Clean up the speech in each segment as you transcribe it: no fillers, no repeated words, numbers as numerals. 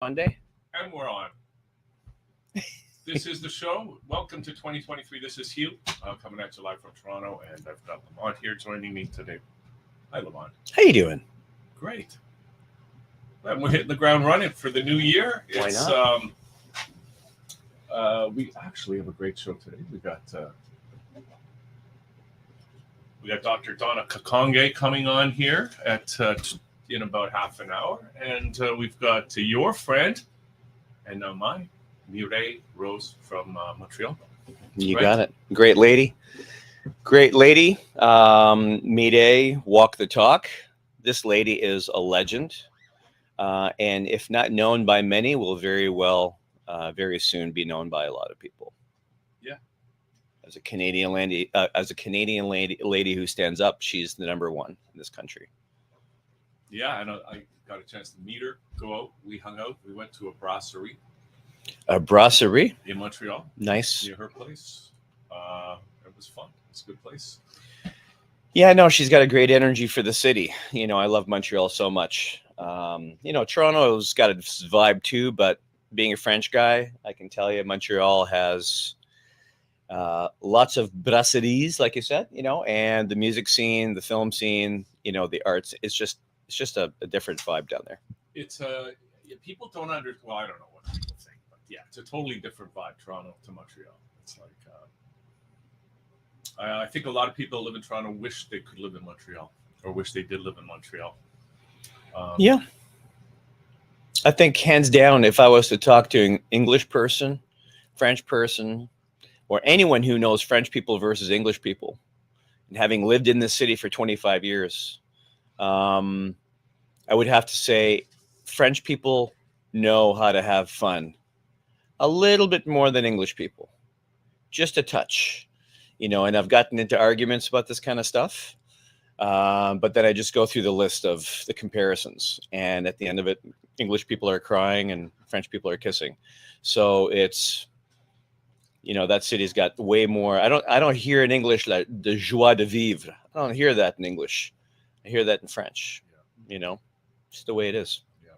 fun day? And we're on. This is the show. Welcome to 2023. This is Hugh, coming at you live from Toronto, and I've got Lamont here joining me today. Hi, Lamont. How you doing? Great. And we're hitting the ground running for the new year. Why not? We actually have a great show today. We got Dr. Donna coming on here in about half an hour, and we've got your friend and now mine, Mireille Rose from Montreal. You got it. Great lady. Mireille, walk the talk. This lady is a legend, and if not known by many, will very soon be known by a lot of people. Yeah. As a Canadian lady, lady who stands up, she's the number one in this country. Yeah, and I got a chance to meet her, go out. We hung out. We went to a brasserie. A brasserie? In Montreal. Nice. Near her place. It was fun. It's a good place. Yeah, no, she's got a great energy for the city. You know, I love Montreal so much. Toronto's got a vibe too, but being a French guy, I can tell you Montreal has lots of brasseries, like you said, and the music scene, the film scene, the arts. It's just a different vibe down there. It's people don't understand. Well, I don't know what people think, but yeah, it's a totally different vibe, Toronto to Montreal. It's like I think a lot of people that live in Toronto wish they could live in Montreal, or wish they did live in Montreal. Yeah, I think hands down, if I was to talk to an English person, French person, or anyone who knows French people versus English people, and having lived in this city for 25 years, I would have to say French people know how to have fun a little bit more than English people, just a touch, and I've gotten into arguments about this kind of stuff. But then I just go through the list of the comparisons, and at the end of it, English people are crying and French people are kissing. So it's, that city's got way more. I don't hear in English like de joie de vivre. I don't hear that in English. I hear that in French. Yeah. Just the way it is. Yeah.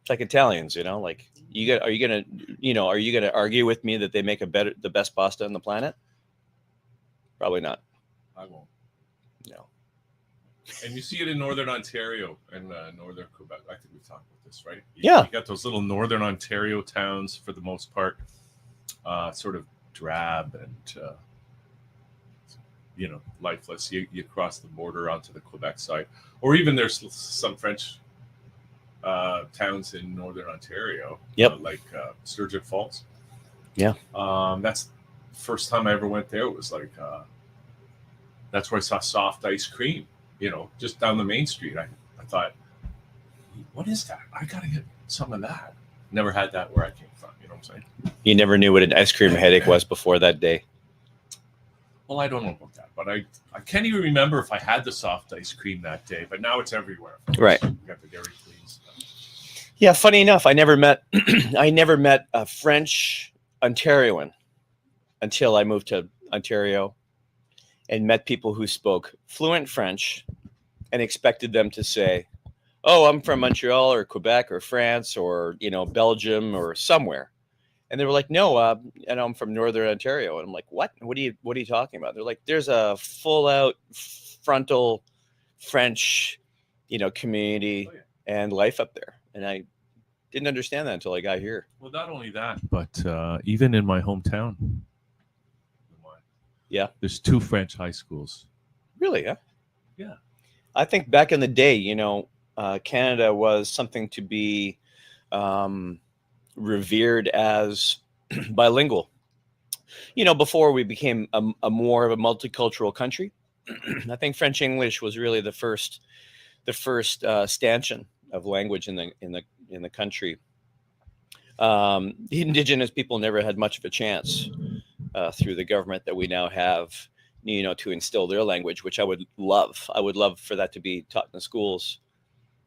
It's like Italians, like are you gonna argue with me that they make the best pasta on the planet? Probably not. I won't. No. And you see it in Northern Ontario and Northern Quebec. I think we've talked about this, right? Yeah. You got those little Northern Ontario towns, for the most part, sort of drab and, lifeless. You cross the border onto the Quebec side. Or even there's some French towns in Northern Ontario, yep. Like Sturgeon Falls. Yeah. That's the first time I ever went there. It was like, that's where I saw soft ice cream, just down the main street. I thought, what is that? I got to get some of that. Never had that where I came from. You know what I'm saying? You never knew what an ice cream headache was before that day. Well, I don't know about that, but I can't even remember if I had the soft ice cream that day, but now it's everywhere. Right. You got the Dairy Queens. Yeah, funny enough, I never met a French Ontarian until I moved to Ontario and met people who spoke fluent French and expected them to say, "Oh, I'm from Montreal or Quebec or France or, Belgium or somewhere." And they were like, "No, and I'm from Northern Ontario." And I'm like, "What? What are you talking about?" They're like, "There's a full out frontal French, community and life up there." And I didn't understand that until I got here. Well, not only that, but even in my hometown, yeah, there's 2 French high schools. Really? Yeah. Yeah. I think back in the day, Canada was something to be revered as bilingual. Before we became a more of a multicultural country, I think French English was really the first stanchion of language in the country. The Indigenous people never had much of a chance through the government that we now have, to instill their language, which I would love. I would love for that to be taught in the schools.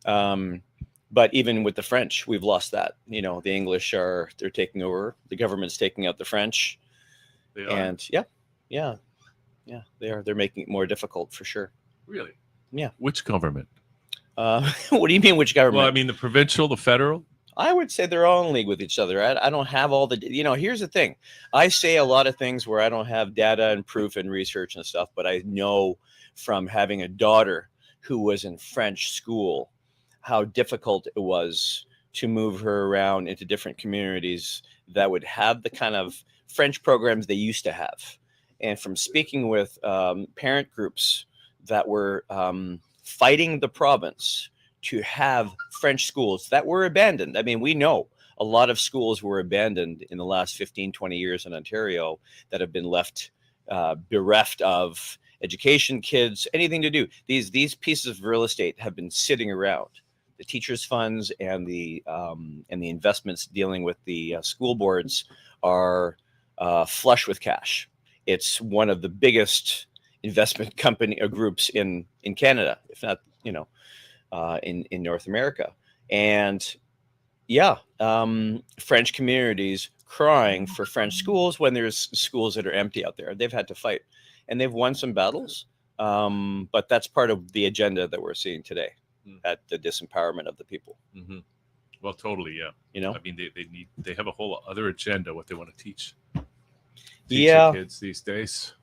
But even with the French, we've lost that. The English they're taking over. The government's taking out the French. They are. And yeah, they are. They're making it more difficult for sure. Really? Yeah. Which government? What do you mean, which government? Well, I mean the provincial, the federal. I would say they're all in league with each other. I don't have all the, here's the thing. I say a lot of things where I don't have data and proof and research and stuff, but I know from having a daughter who was in French school, how difficult it was to move her around into different communities that would have the kind of French programs they used to have. And from speaking with parent groups that were fighting the province to have French schools that were abandoned. I mean, we know a lot of schools were abandoned in the last 15, 20 years in Ontario that have been left bereft of education, kids, anything to do. These pieces of real estate have been sitting around. The teachers' funds and the investments dealing with the school boards are flush with cash. It's one of the biggest investment company groups in Canada, if not, in North America. And French communities crying for French schools when there's schools that are empty out there. They've had to fight, and they've won some battles. But that's part of the agenda that we're seeing today, at the disempowerment of the people. Mm-hmm. Well, totally, yeah. I mean, they have a whole other agenda what they want to teach the kids these days.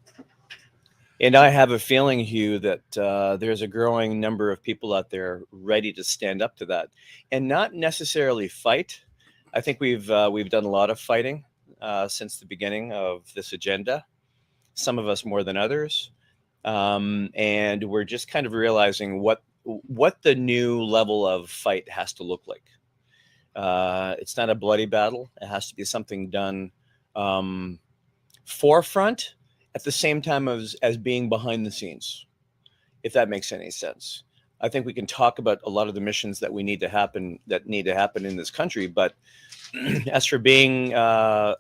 And I have a feeling, Hugh, that there's a growing number of people out there ready to stand up to that, and not necessarily fight. I think we've done a lot of fighting since the beginning of this agenda. Some of us more than others, and we're just kind of realizing what the new level of fight has to look like. It's not a bloody battle. It has to be something done forefront, at the same time as being behind the scenes, if that makes any sense. I think we can talk about a lot of the missions that need to happen in this country, but as for being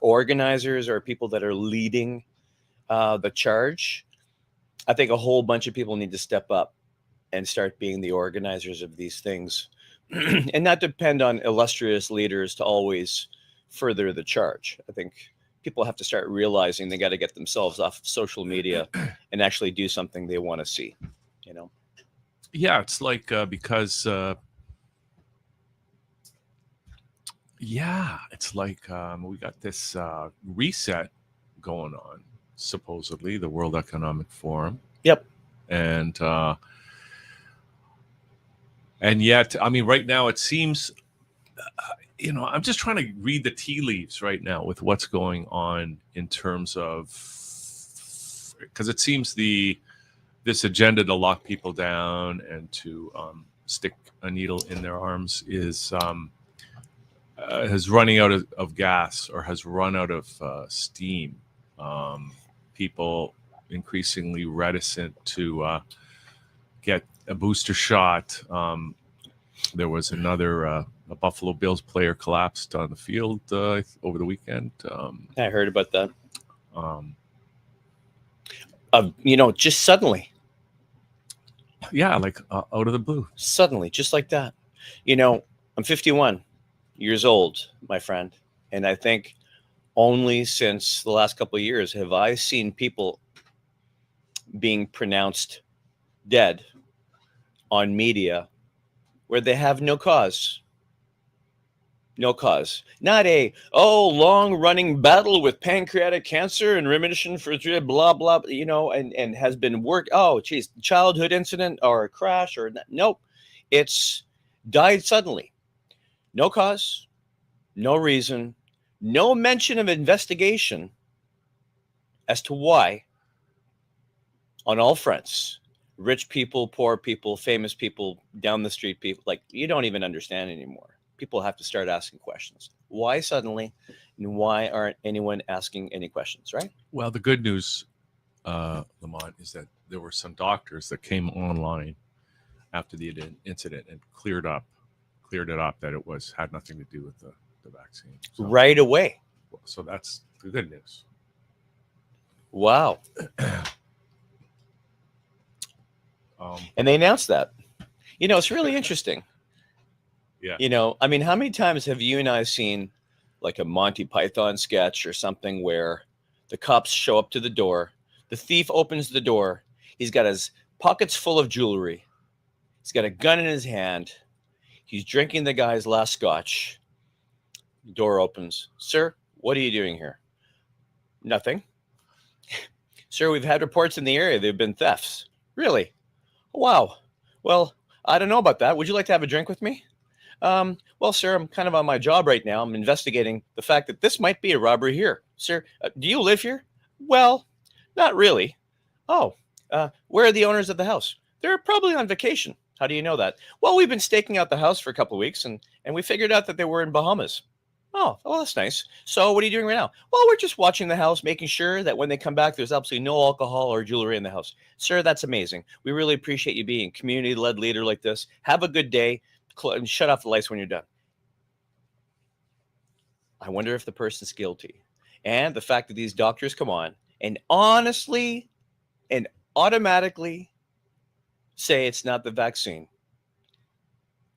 organizers or people that are leading the charge, I think a whole bunch of people need to step up and start being the organizers of these things and not depend on illustrious leaders to always further the charge. I think people have to start realizing they got to get themselves off of social media and actually do something they want to see, Yeah, it's like because it's like we got this reset going on, supposedly the World Economic Forum. Yep. And yet, I mean, right now it seems, I'm just trying to read the tea leaves right now with what's going on in terms of, because it seems this agenda to lock people down and to stick a needle in their arms is running out of gas, or has run out of steam. People increasingly reticent to get a booster shot. There was another a Buffalo Bills player collapsed on the field over the weekend. I heard about that. Just suddenly. Yeah, like out of the blue. Suddenly, just like that. I'm 51 years old, my friend, and I think only since the last couple of years have I seen people being pronounced dead on media where they have no cause. No cause. Not long-running battle with pancreatic cancer and remission for blah, blah, and has been worked. Oh, geez, childhood incident or a crash or nope. It's died suddenly. No cause, no reason, no mention of investigation as to why on all fronts. Rich people, poor people, famous people, down the street people, like you don't even understand anymore. People have to start asking questions. Why suddenly, and why aren't anyone asking any questions, right? Well, the good news, Lamont, is that there were some doctors that came online after the incident and cleared it up that it had nothing to do with the vaccine. So, right away. So that's the good news. Wow. And they announced that. It's really interesting. Yeah. I mean, how many times have you and I seen like a Monty Python sketch or something where the cops show up to the door, the thief opens the door, he's got his pockets full of jewelry, he's got a gun in his hand, he's drinking the guy's last scotch, Door opens. Sir, what are you doing here? Nothing. Sir, we've had reports in the area there have been thefts. Really? Wow. Well, I don't know about that. Would you like to have a drink with me? Well, sir, I'm kind of on my job right now. I'm investigating the fact that this might be a robbery here. Sir, do you live here? Well, not really. Oh, where are the owners of the house? They're probably on vacation. How do you know that? Well, we've been staking out the house for a couple of weeks, and we figured out that they were in Bahamas. Oh, well, that's nice. So what are you doing right now? Well, we're just watching the house, making sure that when they come back, there's absolutely no alcohol or jewelry in the house. Sir, that's amazing. We really appreciate you being a community-led leader like this. Have a good day. And shut off the lights when you're done. I wonder if the person's guilty. And the fact that these doctors come on and honestly and automatically say it's not the vaccine.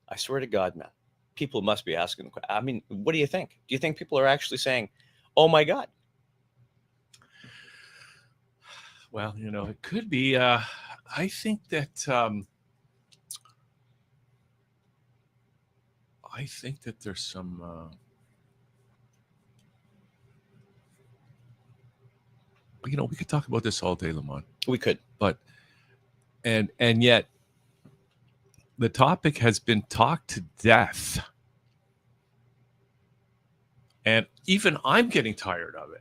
I swear to God, man, people must be asking. I mean, what do you think? Do you think people are actually saying, oh my God? Well, it could be. I think that there's some. We could talk about this all day, Lamont. We could, but and yet the topic has been talked to death, and even I'm getting tired of it.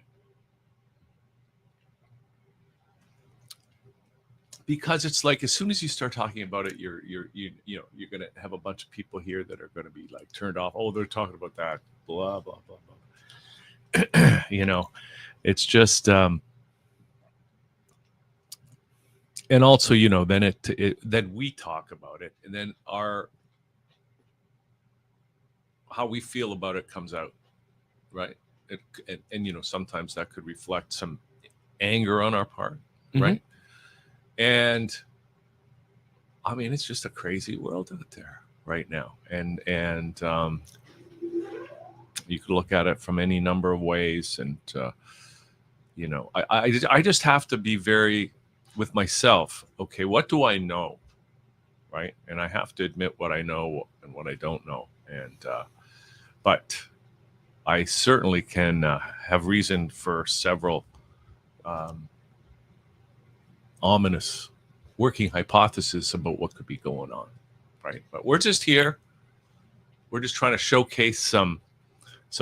Because it's like as soon as you start talking about it, you're going to have a bunch of people here that are going to be like turned off. Oh, they're talking about that, blah blah blah blah. It's just, and also then then we talk about it, and then how we feel about it comes out, right? And sometimes that could reflect some anger on our part, right? And I mean, it's just a crazy world out there right now. And you could look at it from any number of ways. And, I just have to be very with myself. Okay, what do I know? Right. And I have to admit what I know and what I don't know. And, but I certainly can have reason for several ominous working hypothesis about what could be going on, right? But we're just here. We're just trying to showcase some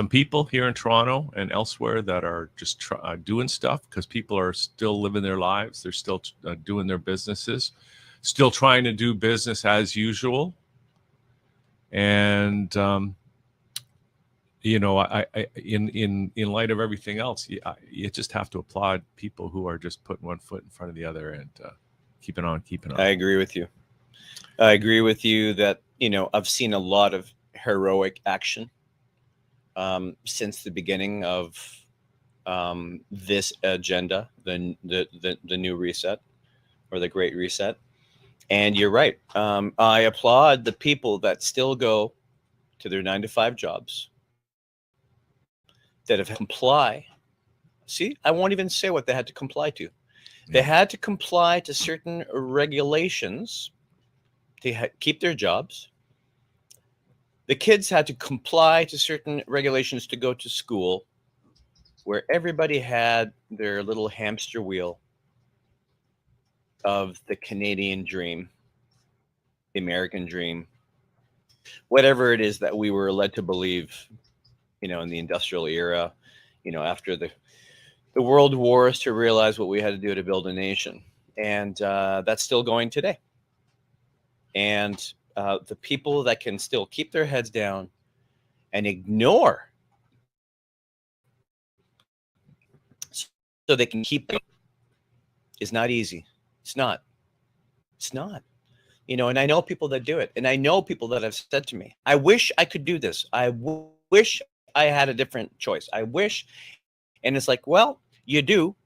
people here in Toronto and elsewhere that are just doing stuff, because people are still living their lives. They're still doing their businesses, still trying to do business as usual. And I in light of everything else, you just have to applaud people who are just putting one foot in front of the other and keeping on. I agree with you. I agree with you that, I've seen a lot of heroic action since the beginning of this agenda, the new reset or the Great Reset. And you're right. I applaud the people that still go to their 9-to-5 jobs, that have comply. See, I won't even say what they had to comply to. They had to comply to certain regulations to keep their jobs. The kids had to comply to certain regulations to go to school, where everybody had their little hamster wheel of the Canadian dream, the American dream, whatever it is that we were led to believe, in the industrial era, after the world wars, to realize what we had to do to build a nation. And that's still going today. And the people that can still keep their heads down and ignore so they can keep it is not easy. It's not. And I know people that do it. And I know people that have said to me, I wish I could do this. I wish I had a different choice. I wish. And it's like, well, you do,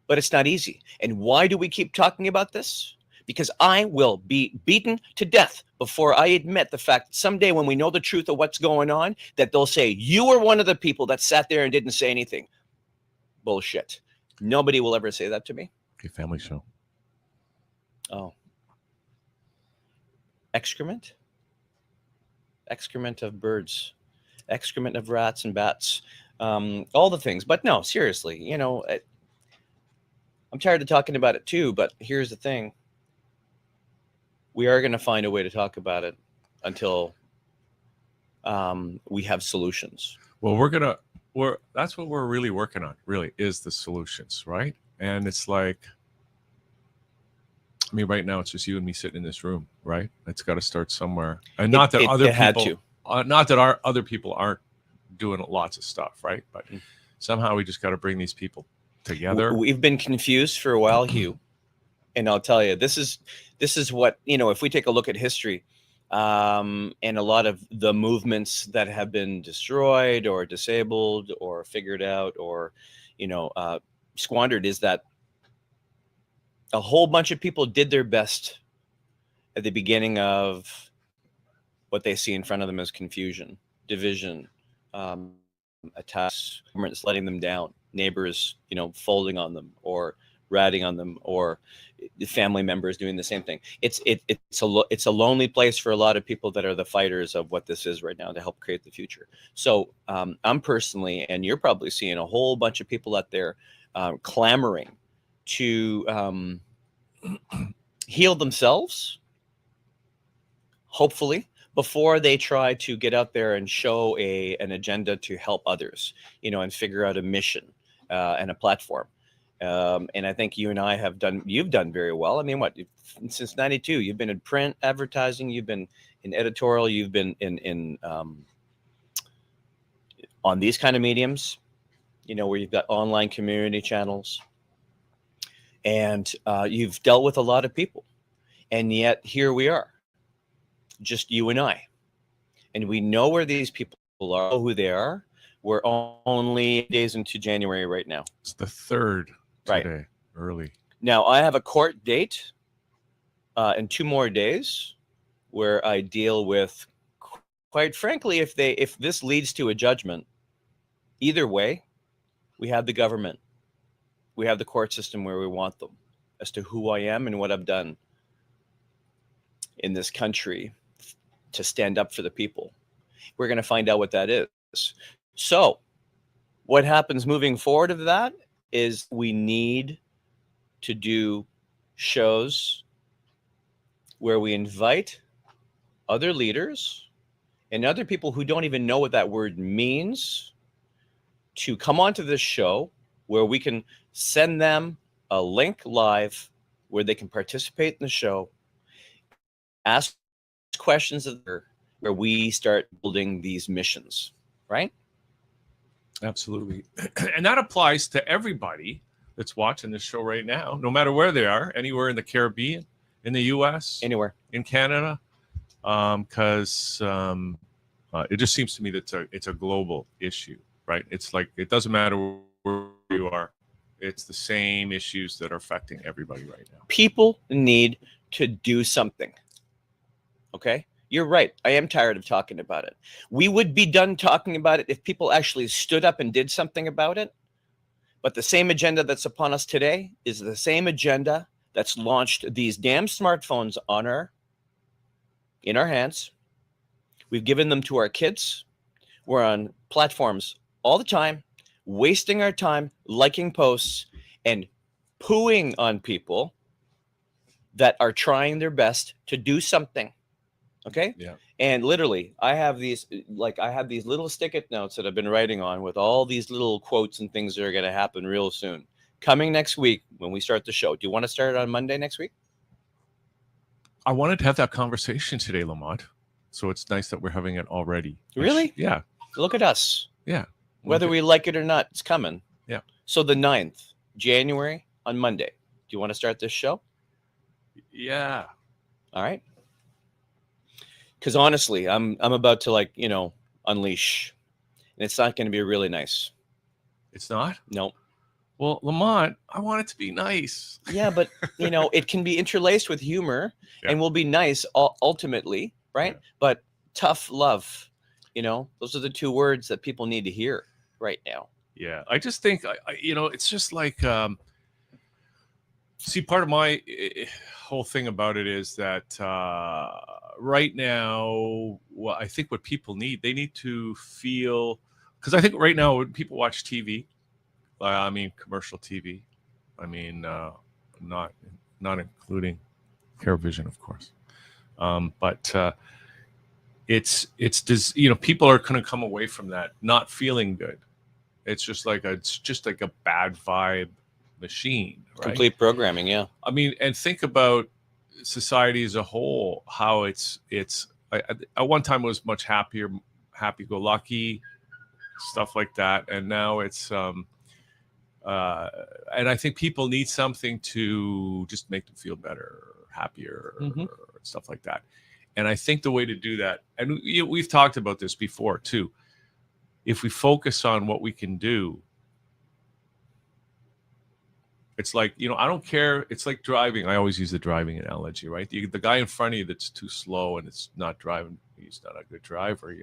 but it's not easy. And why do we keep talking about this? Because I will be beaten to death before I admit the fact that someday when we know the truth of what's going on, that they'll say, you were one of the people that sat there and didn't say anything. Bullshit. Nobody will ever say that to me. Okay, family show. Oh. Excrement? Excrement of birds. excrement of rats and bats, all the things. But no, seriously, I'm tired of talking about it too. But here's the thing: we are going to find a way to talk about it until we have solutions. Well, that's what we're really working on. Really, is the solutions, right? And it's like, I mean, right now it's just you and me sitting in this room, right? It's got to start somewhere, and not that other people, not that our other people aren't doing lots of stuff, right? But somehow we just got to bring these people together. We've been confused for a while, Hugh, and I'll tell you, this is what, if we take a look at history, and a lot of the movements that have been destroyed or disabled or figured out or squandered, is that a whole bunch of people did their best at the beginning of what they see in front of them as confusion, division, attacks, governments letting them down, neighbors, folding on them or ratting on them, or family members doing the same thing. It's a lonely place for a lot of people that are the fighters of what this is right now to help create the future. So I'm personally, and you're probably seeing a whole bunch of people out there clamoring to heal themselves, hopefully, before they try to get out there and show an agenda to help others, and figure out a mission and a platform. And I think you and I you've done very well. I mean, since 92, you've been in print advertising, you've been in editorial, you've been in on these kind of mediums, where you've got online community channels, and you've dealt with a lot of people, and yet here we are, just you and I, and we know where these people are, know who they are. We're only days into January right now. It's the 3rd today, right? Early. Now I have a court date in 2 more days where I deal with, quite frankly, if this leads to a judgment, either way, we have the government, we have the court system where we want them, as to who I am and what I've done in this country to stand up for the people. We're going to find out what that is. So what happens moving forward of that is we need to do shows where we invite other leaders and other people who don't even know what that word means to come onto this show, where we can send them a link live where they can participate in the show, ask questions where we start building these missions, right? Absolutely. And that applies to everybody that's watching this show right now, no matter where they are, anywhere in the Caribbean, in the US, anywhere in Canada, because it just seems to me that it's a global issue, right? It's like, it doesn't matter where you are. It's the same issues that are affecting everybody right now. People need to do something. Okay? You're right. I am tired of talking about it. We would be done talking about it if people actually stood up and did something about it. But the same agenda that's upon us today is the same agenda that's launched these damn smartphones in our hands. We've given them to our kids. We're on platforms all the time, wasting our time, liking posts and pooing on people that are trying their best to do something. Okay. Yeah. And literally, I have these little stick-it notes that I've been writing on with all these little quotes and things that are going to happen real soon. Coming next week when we start the show. Do you want to start it on Monday next week? I wanted to have that conversation today, Lamont. So it's nice that we're having it already. Really? Yeah. Look at us. Yeah. Whether we like it or not, it's coming. Yeah. So the 9th, January, on Monday. Do you want to start this show? Yeah. All right. Because honestly, I'm about to unleash, and it's not going to be really nice. It's not? No. Well, Lamont, I want it to be nice. Yeah, but it can be interlaced with humor, and will be nice ultimately, right? Yeah. But tough love, those are the 2 words that people need to hear right now. Yeah, I just think it's just like see, part of my whole thing about it is that right now, well, I think what people need, they need to feel, because I think right now when people watch TV, I mean commercial TV, I mean not including CareVision, of course, but it's people are going to come away from that not feeling good. It's just like a bad vibe machine, right? Complete programming, yeah. I mean, and think about society as a whole, how it's at one time it was much happier, happy-go-lucky, stuff like that, and now it's and I think people need something to just make them feel better, happier, stuff like that. And I think the way to do that, and we've talked about this before too, if we focus on what we can do, it's like, I don't care. It's like driving. I always use the driving analogy, right? The guy in front of you that's too slow and it's not driving, he's not a good driver,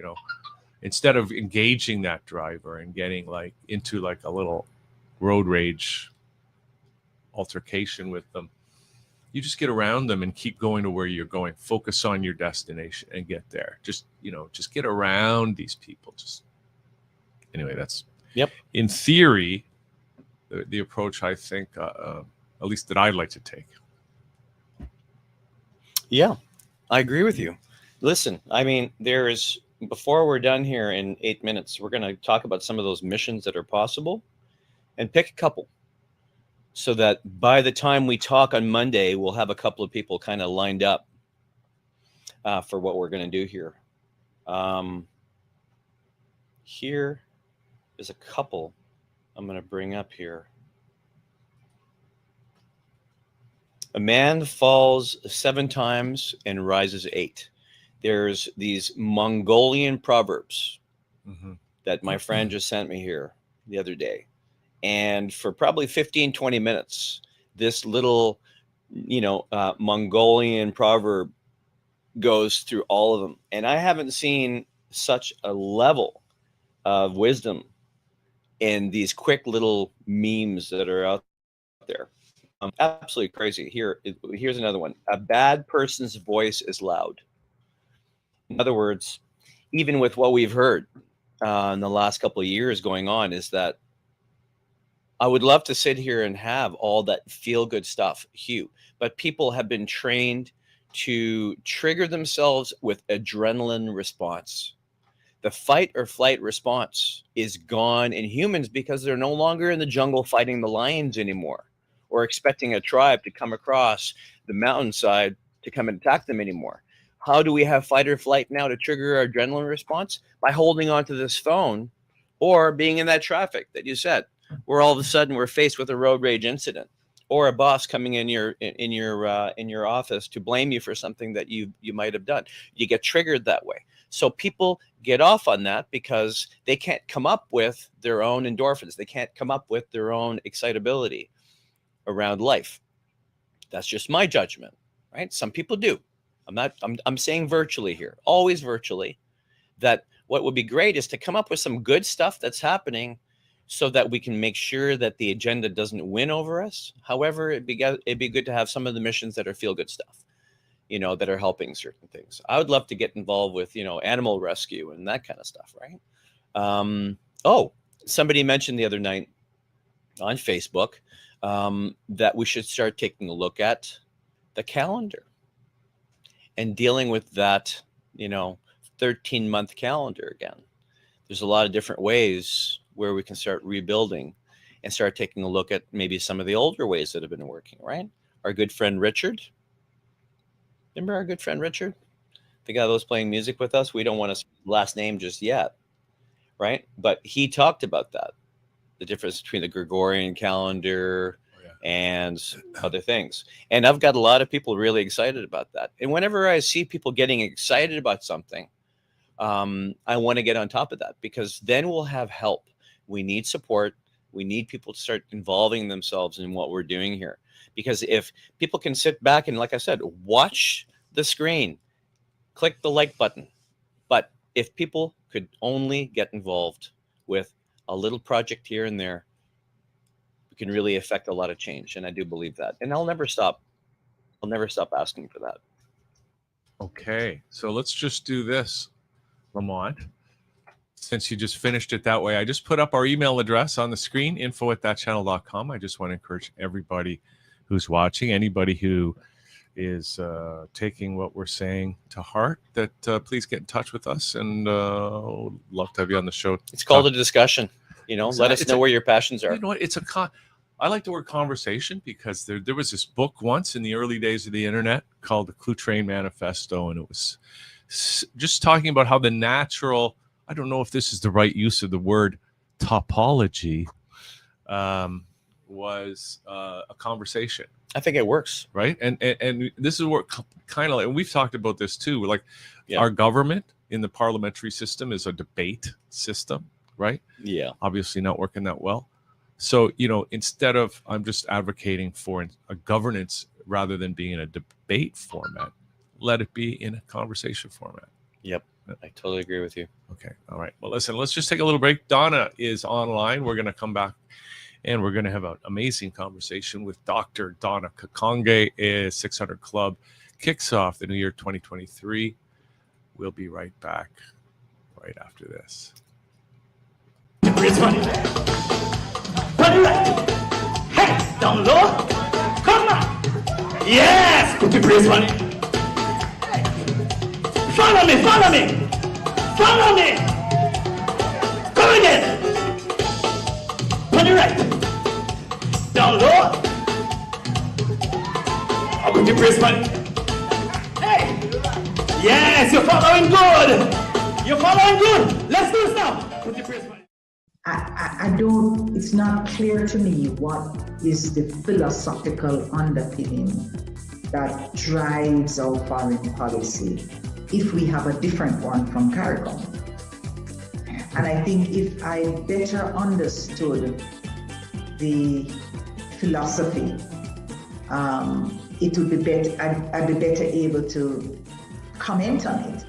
Instead of engaging that driver and getting like into like a little road rage altercation with them, you just get around them and keep going to where you're going. Focus on your destination and get there. Just get around these people. Anyway, that's in theory the approach I think at least that I'd like to take. Yeah, I agree with you. Listen, I mean, before we're done here in 8 minutes, we're going to talk about some of those missions that are possible and pick a couple so that by the time we talk on Monday, we'll have a couple of people kind of lined up for what we're going to do here. Here is a couple I'm going to bring up here. A man falls 7 times and rises 8. There's these Mongolian proverbs that my friend just sent me here the other day. And for probably 15, 20 minutes, this little, Mongolian proverb goes through all of them. And I haven't seen such a level of wisdom in these quick little memes that are out there. Absolutely crazy. Here's another one. A bad person's voice is loud. In other words, even with what we've heard in the last couple of years going on, is that I would love to sit here and have all that feel-good stuff, Hugh, but people have been trained to trigger themselves with adrenaline response. The fight or flight response is gone in humans because they're no longer in the jungle fighting the lions anymore, or expecting a tribe to come across the mountainside to come and attack them anymore. How do we have fight or flight now to trigger our adrenaline response? By holding onto this phone or being in that traffic that you said, where all of a sudden we're faced with a road rage incident or a boss coming in your office to blame you for something that you might have done. You get triggered that way. So people get off on that because they can't come up with their own endorphins. They can't come up with their own excitability around life. That's just my judgment, right? Some people do. I'm saying virtually here, always virtually, that what would be great is to come up with some good stuff that's happening so that we can make sure that the agenda doesn't win over us. However, it'd be good to have some of the missions that are feel-good stuff, that are helping certain things. I would love to get involved with, animal rescue and that kind of stuff, right? Somebody mentioned the other night on Facebook that we should start taking a look at the calendar and dealing with that, 13-month calendar again. There's a lot of different ways where we can start rebuilding and start taking a look at maybe some of the older ways that have been working, right? Our good friend Richard. Remember our good friend Richard? The guy that was playing music with us? We don't want his last name just yet, right? But he talked about that, the difference between the Gregorian calendar and other things. And I've got a lot of people really excited about that. And whenever I see people getting excited about something, I want to get on top of that, because then we'll have help. We need support. We need people to start involving themselves in what we're doing here. Because if people can sit back and, like I said, watch the screen, click the like button. But if people could only get involved with a little project here and there, we can really affect a lot of change. And I do believe that. And I'll never stop I'll never stop asking for that. Okay, so let's just do this, Lamont. Since you just finished it that way, I just put up our email address on the screen, info@thatchannel.com. I just want to encourage everybody who's watching, anybody who is taking what we're saying to heart, that please get in touch with us, and love to have you on the show. It's called a discussion. Let us know where your passions are. You know what? I like the word conversation, because there was this book once in the early days of the internet called the Clue Train Manifesto, and it was just talking about how the natural, I don't know if this is the right use of the word, topology, was a conversation. I think it works. Right. And this is what kind of like, and we've talked about this too, like our government in the parliamentary system is a debate system, right? Yeah. Obviously not working that well. So, instead of, I'm just advocating for a governance rather than being in a debate format, let it be in a conversation format. Yep. I totally agree with you. Okay. All right. Well, listen, let's just take a little break. Donna is online. We're going to come back and we're going to have an amazing conversation with Dr. Donna Kakonge. 600 Club kicks off the new year 2023. We'll be right back right after this. It's funny. Funny right. Hey, down low. Come on. Yes. Put your praise money. Follow me. Follow me. Follow me. Come again. Funny right. Down low. I'll put your praise money. Hey. Yes, you're following good. You're following good. Let's do this now. Put your praise money. I don't, it's not clear to me what is the philosophical underpinning that drives our foreign policy if we have a different one from CARICOM. And I think if I better understood the philosophy, it would be better, I'd be better able to comment on it.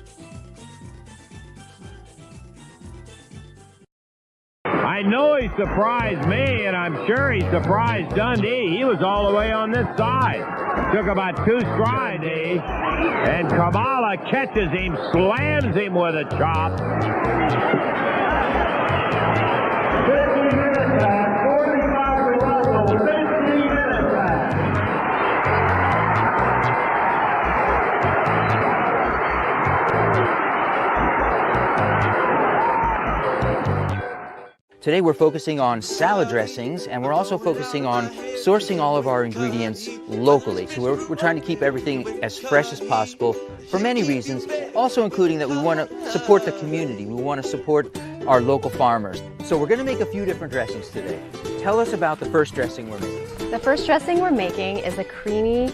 I know he surprised me, and I'm sure he surprised Dundee. He was all the way on this side. Took about 2 strides, and Kamala catches him, slams him with a chop. 50 minutes back, 45 to Russell, 15 minutes back. Today we're focusing on salad dressings, and we're also focusing on sourcing all of our ingredients locally. So we're trying to keep everything as fresh as possible for many reasons, also including that we want to support the community. We want to support our local farmers. So we're going to make a few different dressings today. Tell us about the first dressing we're making. The first dressing we're making is a creamy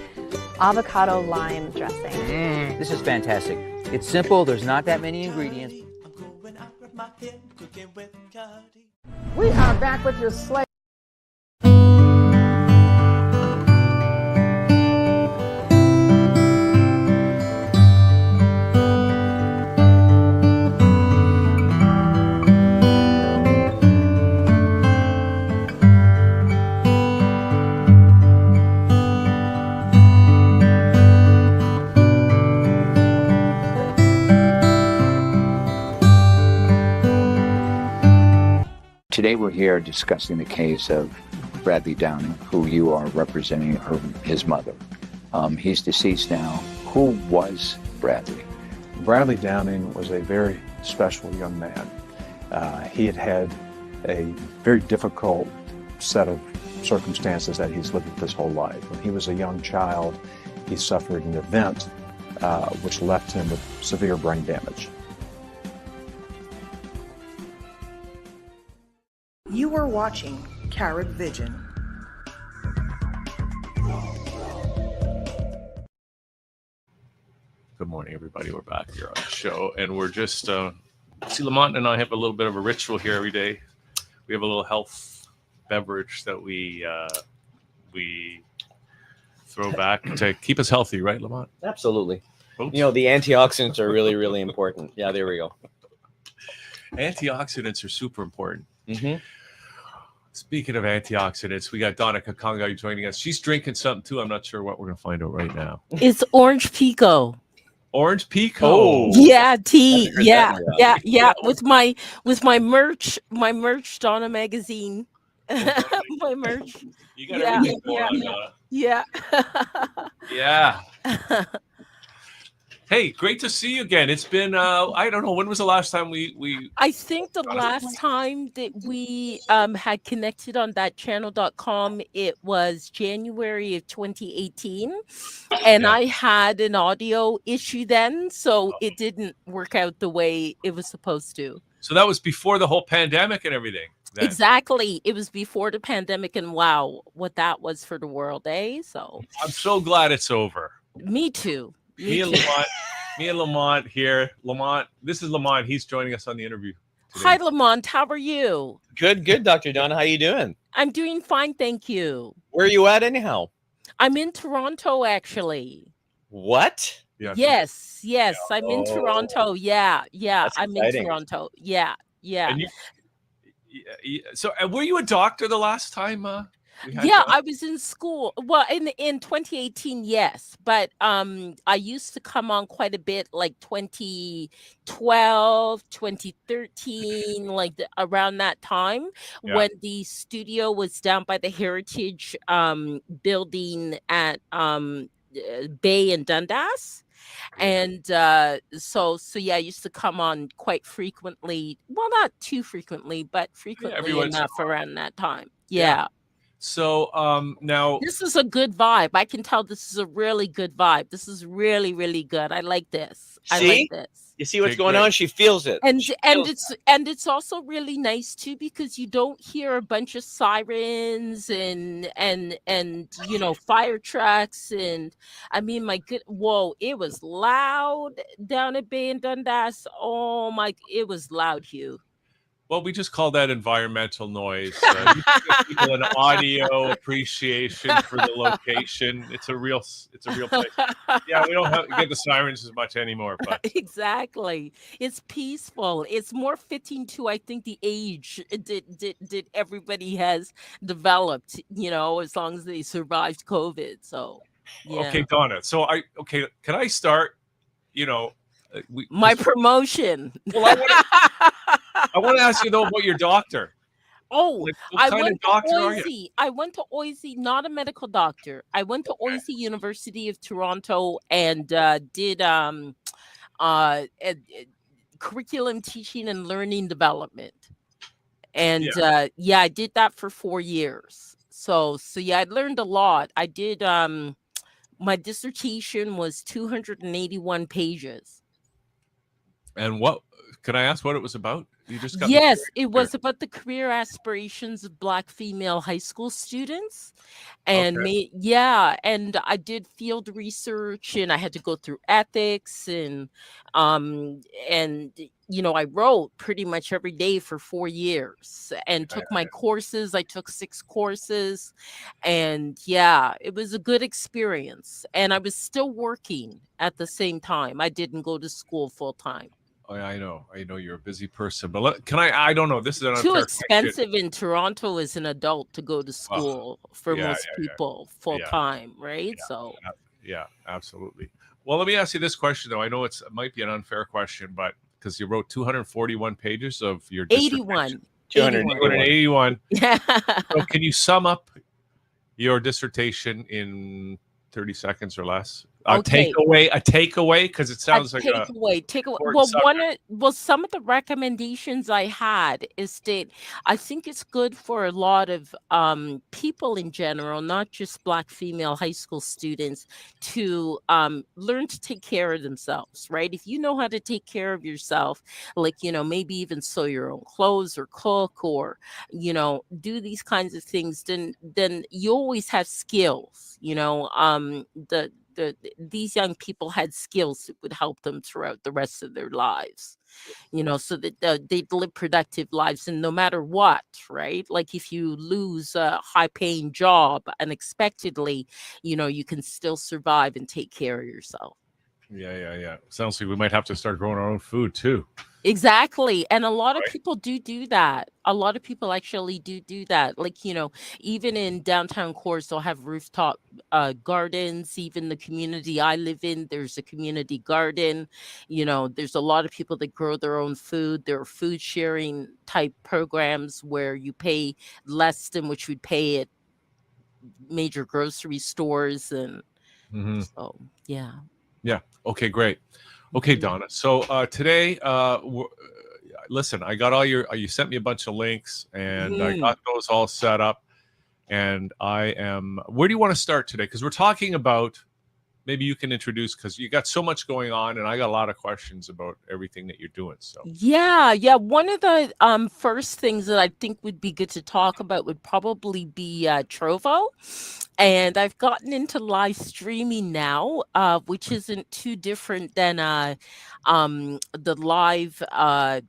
avocado lime dressing. This is fantastic. It's simple, there's not that many ingredients. We are back with your slate. Today we're here discussing the case of Bradley Downing, who you are representing, his mother. He's deceased now. Who was Bradley? Bradley Downing was a very special young man. He had had a very difficult set of circumstances that he's lived with his whole life. When he was a young child, he suffered an event which left him with severe brain damage. You are watching Carrot Vision. Good morning, everybody. We're back here on the show, and we're just see, Lamont and I have a little bit of a ritual here every day. We have a little health beverage that we throw back to keep us healthy, right, Lamont? Absolutely. Oops. The antioxidants are really, really important. Yeah, there we go. Antioxidants are super important. Mm-hmm. Speaking of antioxidants, we got Donna Kakonga joining us. She's drinking something too. I'm not sure what we're going to find out right now. It's orange pico. Orange pico. Oh, Yeah, tea. Haven't heard Yeah, that in a while. yeah. With my merch, Donna magazine. My merch. You got everything going on, Donna. Yeah. Yeah. Hey, great to see you again. It's been I don't know, when was the last time we I think the last time that we had connected on that channel.com, it was January of 2018. And I had an audio issue then, so it didn't work out the way it was supposed to. So that was before the whole pandemic and everything. Then. Exactly. It was before the pandemic, and wow, what that was for the world, eh? So I'm so glad it's over. Me too. Me and Lamont here. Lamont, this is Lamont. He's joining us on the interview today. Hi, Lamont. How are you? Good, Dr. Donna. How you doing? I'm doing fine, thank you. Where are you at anyhow? I'm in Toronto, actually. What? Yeah. Yes. I'm in Toronto. Yeah. That's I'm exciting. in Toronto. Yeah. And so were you a doctor the last time? I was in school. Well, in 2018, yes, but I used to come on quite a bit, like 2012, 2013, like around that time when the studio was down by the Heritage building at Bay and Dundas. And so I used to come on quite frequently. Well, not too frequently, but frequently enough around that time. Yeah. So now this is a good vibe. I can tell this is a really good vibe. This is really, really good. I like this. I like this. You see what's going on? She feels it. And it's also really nice too, because you don't hear a bunch of sirens and fire trucks, and I mean, my good, whoa, it was loud down at Bay and Dundas. Oh my, it was loud, Hugh. Well, we just call that environmental noise. You give people an audio appreciation for the location. It's a real place. Yeah, we don't have to get the sirens as much anymore. But exactly, it's peaceful. It's more fitting to, I think, the age that everybody has developed. As long as they survived COVID. So, yeah. Okay, Donna. So can I start? My promotion. Well, I want to ask you though about your doctor. Oh, I went to Oise. I went to Oise, not a medical doctor. I went to Oise University of Toronto and did curriculum teaching and learning development. And I did that for 4 years. So I learned a lot. I did my dissertation was 281 pages. And what can I ask what it was about? You just got it was about the career aspirations of Black female high school students. And and I did field research, and I had to go through ethics and I wrote pretty much every day for 4 years and took my courses. I took 6 courses, and it was a good experience. And I was still working at the same time. I didn't go to school full time. Oh, yeah, I know you're a busy person, but I don't know. This is an too expensive in Toronto as an adult to go to school for most people full time, right? Yeah, absolutely. Well, let me ask you this question though. I know it might be an unfair question, but because you wrote 241 pages of your 81. 281. Yeah. So can you sum up your dissertation in 30 seconds or less? A takeaway, because it sounds like a takeaway. Well, some of the recommendations I had is that I think it's good for a lot of people in general, not just Black female high school students, to learn to take care of themselves, right? If you know how to take care of yourself, like, maybe even sew your own clothes or cook or, do these kinds of things, then you always have skills, these young people had skills that would help them throughout the rest of their lives, so that they'd live productive lives. And no matter what, right? Like if you lose a high paying job unexpectedly, you can still survive and take care of yourself. Yeah. Sounds like we might have to start growing our own food too. Exactly. And a lot of Right. people do that. A lot of people actually do that. Like, even in downtown cores, they'll have rooftop gardens. Even the community I live in, there's a community garden. There's a lot of people that grow their own food. There are food sharing type programs where you pay less than what you'd pay at major grocery stores. And Hmm. so, yeah. Yeah. Okay, great. Okay, Mhm. Donna. So today, listen, I got all you sent me a bunch of links, and I Mhm. got those all set up. And where do you want to start today? Because we're talking about, maybe you can introduce, because you got so much going on, and I got a lot of questions about everything that you're doing. So, Yeah. One of the first things that I think would be good to talk about would probably be Trovo. And I've gotten into live streaming now, which isn't too different than the live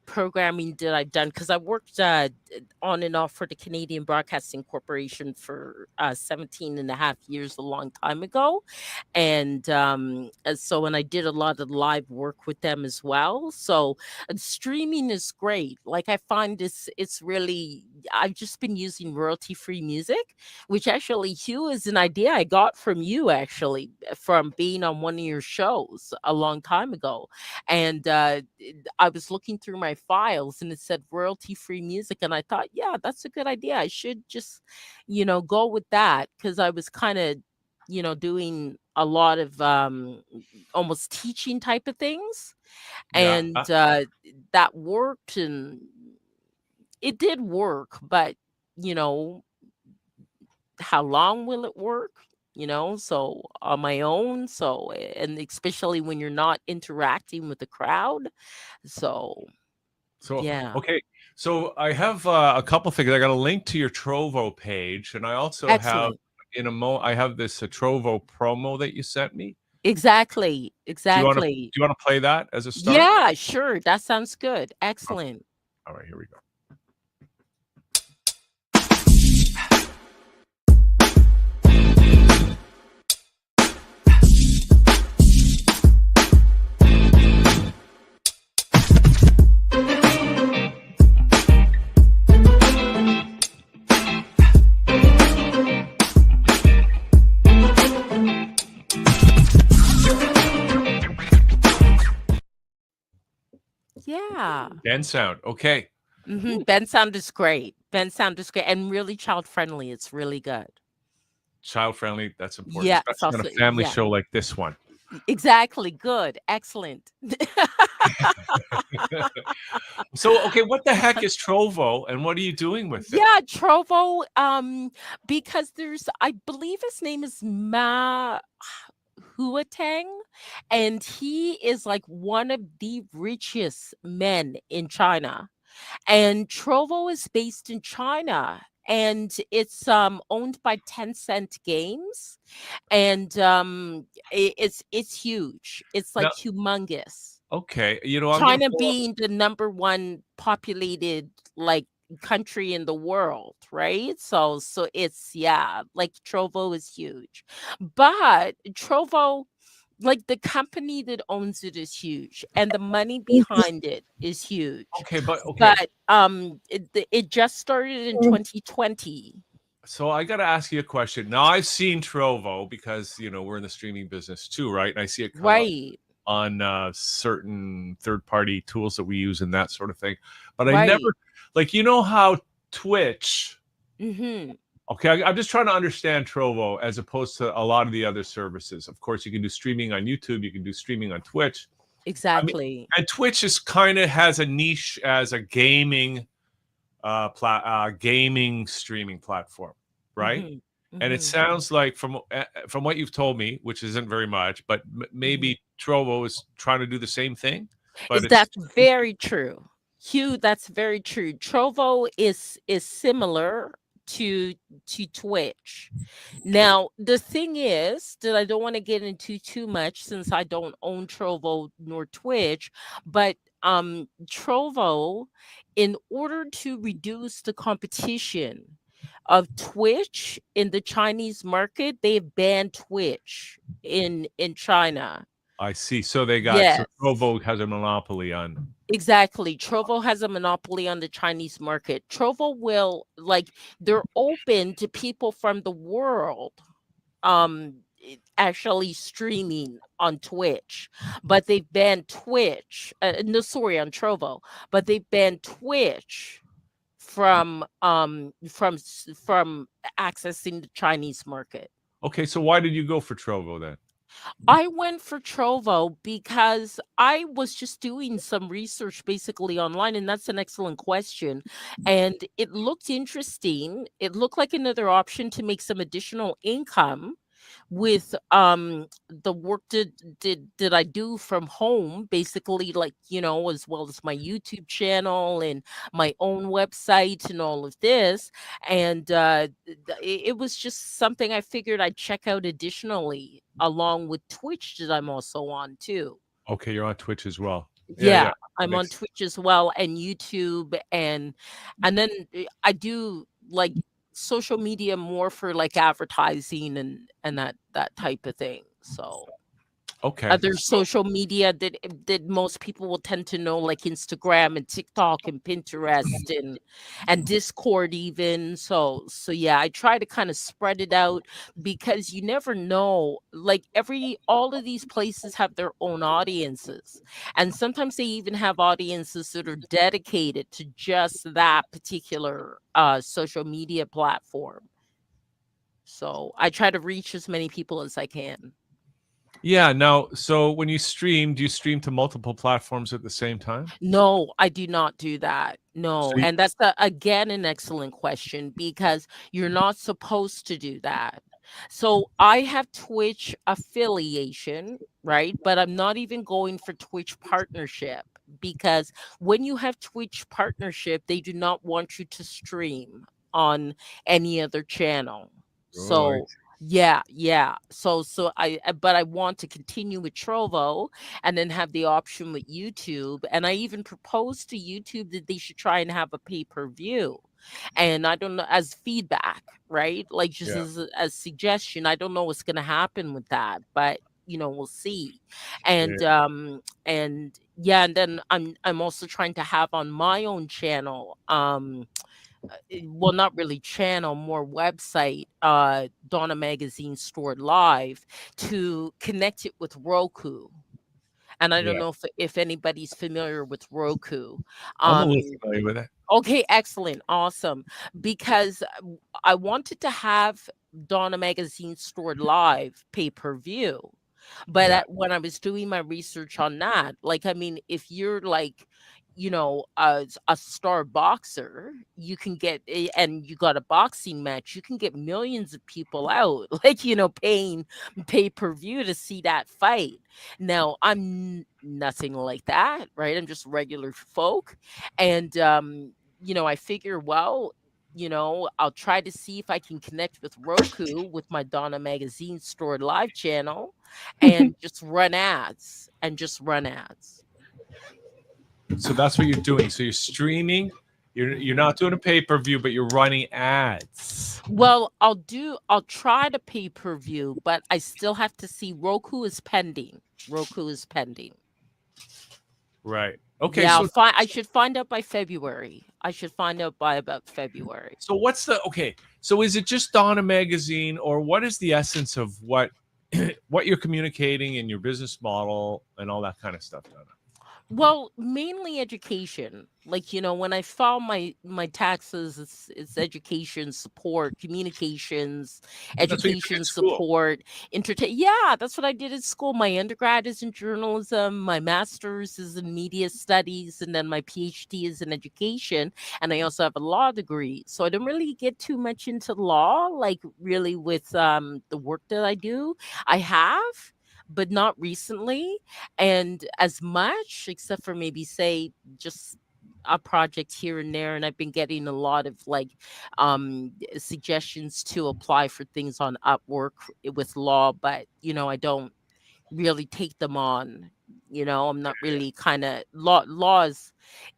programming that I've done, because I worked on and off for the Canadian Broadcasting Corporation for 17 and a half years, a long time ago. And so, and I did a lot of live work with them as well. So streaming is great. Like, I find it's really, I've just been using royalty free music, which actually, Hugh, is an idea I got from you, actually, from being on one of your shows a long time ago. And I was looking through my files and it said royalty free music, and I thought, yeah, that's a good idea. I should just go with that, because I was kind of doing a lot of almost teaching type of things. yeah. And that worked, and it did work, but you know how long will it work? So on my own. So, and especially when you're not interacting with the crowd. So So, yeah. okay. So I have a couple things. I got a link to your Trovo page, and I also have Excellent. I have this Trovo promo that you sent me. Exactly. Do you want to Exactly. play that as a start? Yeah, sure. That sounds good. Okay. Excellent. All right, here we go. Yeah. Ben sound. Okay. Ben sound is great. Ben sound is great and really child friendly. It's really good. Child friendly. That's important, Yeah, it's especially on also, a family yeah, show like this one. exactly. Good. Excellent. So, okay, what the heck is Trovo, and what are you doing with it? Yeah, Trovo, because I believe his name is Ma Huateng, and he is like one of the richest men in China. And Trovo is based in China, and it's owned by Tencent Games, and it's huge. It's like Now, humongous. okay, I'm gonna China pull up. being the number one populated like country in the world, right? So it's, yeah, like Trovo is huge. But Trovo, like the company that owns it is huge and the money behind it is huge. Okay, but okay. But it just started in 2020. So I got to ask you a question. Now I've seen Trovo because we're in the streaming business too, right? And I see it come up Right. on certain third-party tools that we use and that sort of thing. But I Right. never, like, how Twitch. Mhm. Okay, I'm just trying to understand Trovo as opposed to a lot of the other services. Of course, you can do streaming on YouTube, you can do streaming on Twitch. I mean, Exactly. and Twitch is kind of has a niche as a gaming gaming streaming platform, right? Mhm. And it Mhm. sounds like from what you've told me, which isn't very much, but Mhm. maybe Trovo is trying to do the same thing, but it's That's very true. Hugh, that's very true. Trovo is similar to Twitch. Now, the thing is that I don't want to get into too much since I don't own Trovo nor Twitch, but Trovo, in order to reduce the competition of Twitch in the Chinese market, they've banned Twitch in China. I see. So they got Yes. Trovo has a monopoly on. Exactly. Trovo has a monopoly on the Chinese market. Trovo will they're open to people from the world actually streaming on Twitch, but they banned Twitch. No, sorry, on Trovo, but they banned Twitch from accessing the Chinese market. Okay, so why did you go for Trovo then? I went for Trovo because I was just doing some research basically online, and that's an excellent question. And it looked interesting. It looked like another option to make some additional income with the work did I do from home, basically, as well as my YouTube channel and my own website and all of this. And it was just something I figured I'd check out additionally, along with Twitch that I'm also on too. Okay, you're on Twitch as well. Yeah, I'm on Twitch as well, and YouTube, and then I do social media more for advertising and that type of thing. So okay, other social media that most people will tend to know, like Instagram and TikTok and Pinterest and Discord even. So yeah, I try to kind of spread it out because you never know. All of these places have their own audiences, and sometimes they even have audiences that are dedicated to just that particular social media platform. So I try to reach as many people as I can. Yeah. Now, so when you stream, do you stream to multiple platforms at the same time? No, I do not do that. No. And that's again an excellent question, because you're not supposed to do that. So I have Twitch affiliation, right? But I'm not even going for Twitch partnership, because when you have Twitch partnership, they do not want you to stream on any other channel. So Right. yeah. So but I want to continue with Trovo and then have the option with YouTube. And I even proposed to YouTube that they should try and have a pay-per-view. And I don't know, as feedback, right? Like just as suggestion. I don't know what's gonna happen with that, but we'll see. And and then I'm also trying to have on my own channel, well, not really channel, more website, Donna Magazine Stored Live, to connect it with Roku. And I don't know if anybody's familiar with Roku. I'm a little familiar with it. Okay, excellent, awesome. Because I wanted to have Donna Magazine Stored Live pay-per-view. But when I was doing my research on that, if you're a star boxer, you can get and you got a boxing match, you can get millions of people out, paying pay-per-view to see that fight. Now I'm nothing like that, right? I'm just regular folk. And I figure, well, I'll try to see if I can connect with Roku with my Donna Magazine Stored Live channel and just run ads. So that's what you're doing. So you're streaming. You're not doing a pay-per-view, but you're running ads. Well, I'll try to pay-per-view, but I still have to see. Roku is pending. Right. Okay. Yeah, So I should find out by February. I should find out by about February. So what's so is it just Donna Magazine, or what is the essence of what you're communicating in your business model and all that kind of stuff, Donna? Well, mainly education. When I file my taxes, it's education support, communications, education support, entertain. Yeah, that's what I did at school. My undergrad is in journalism, my master's is in media studies, and then my PhD is in education. And I also have a law degree. So I don't really get too much into law, really with the work that I do. I have, but not recently, and as much, except for maybe say just a project here and there. And I've been getting a lot of suggestions to apply for things on Upwork with law, but I don't really take them on. I'm not really kind of laws.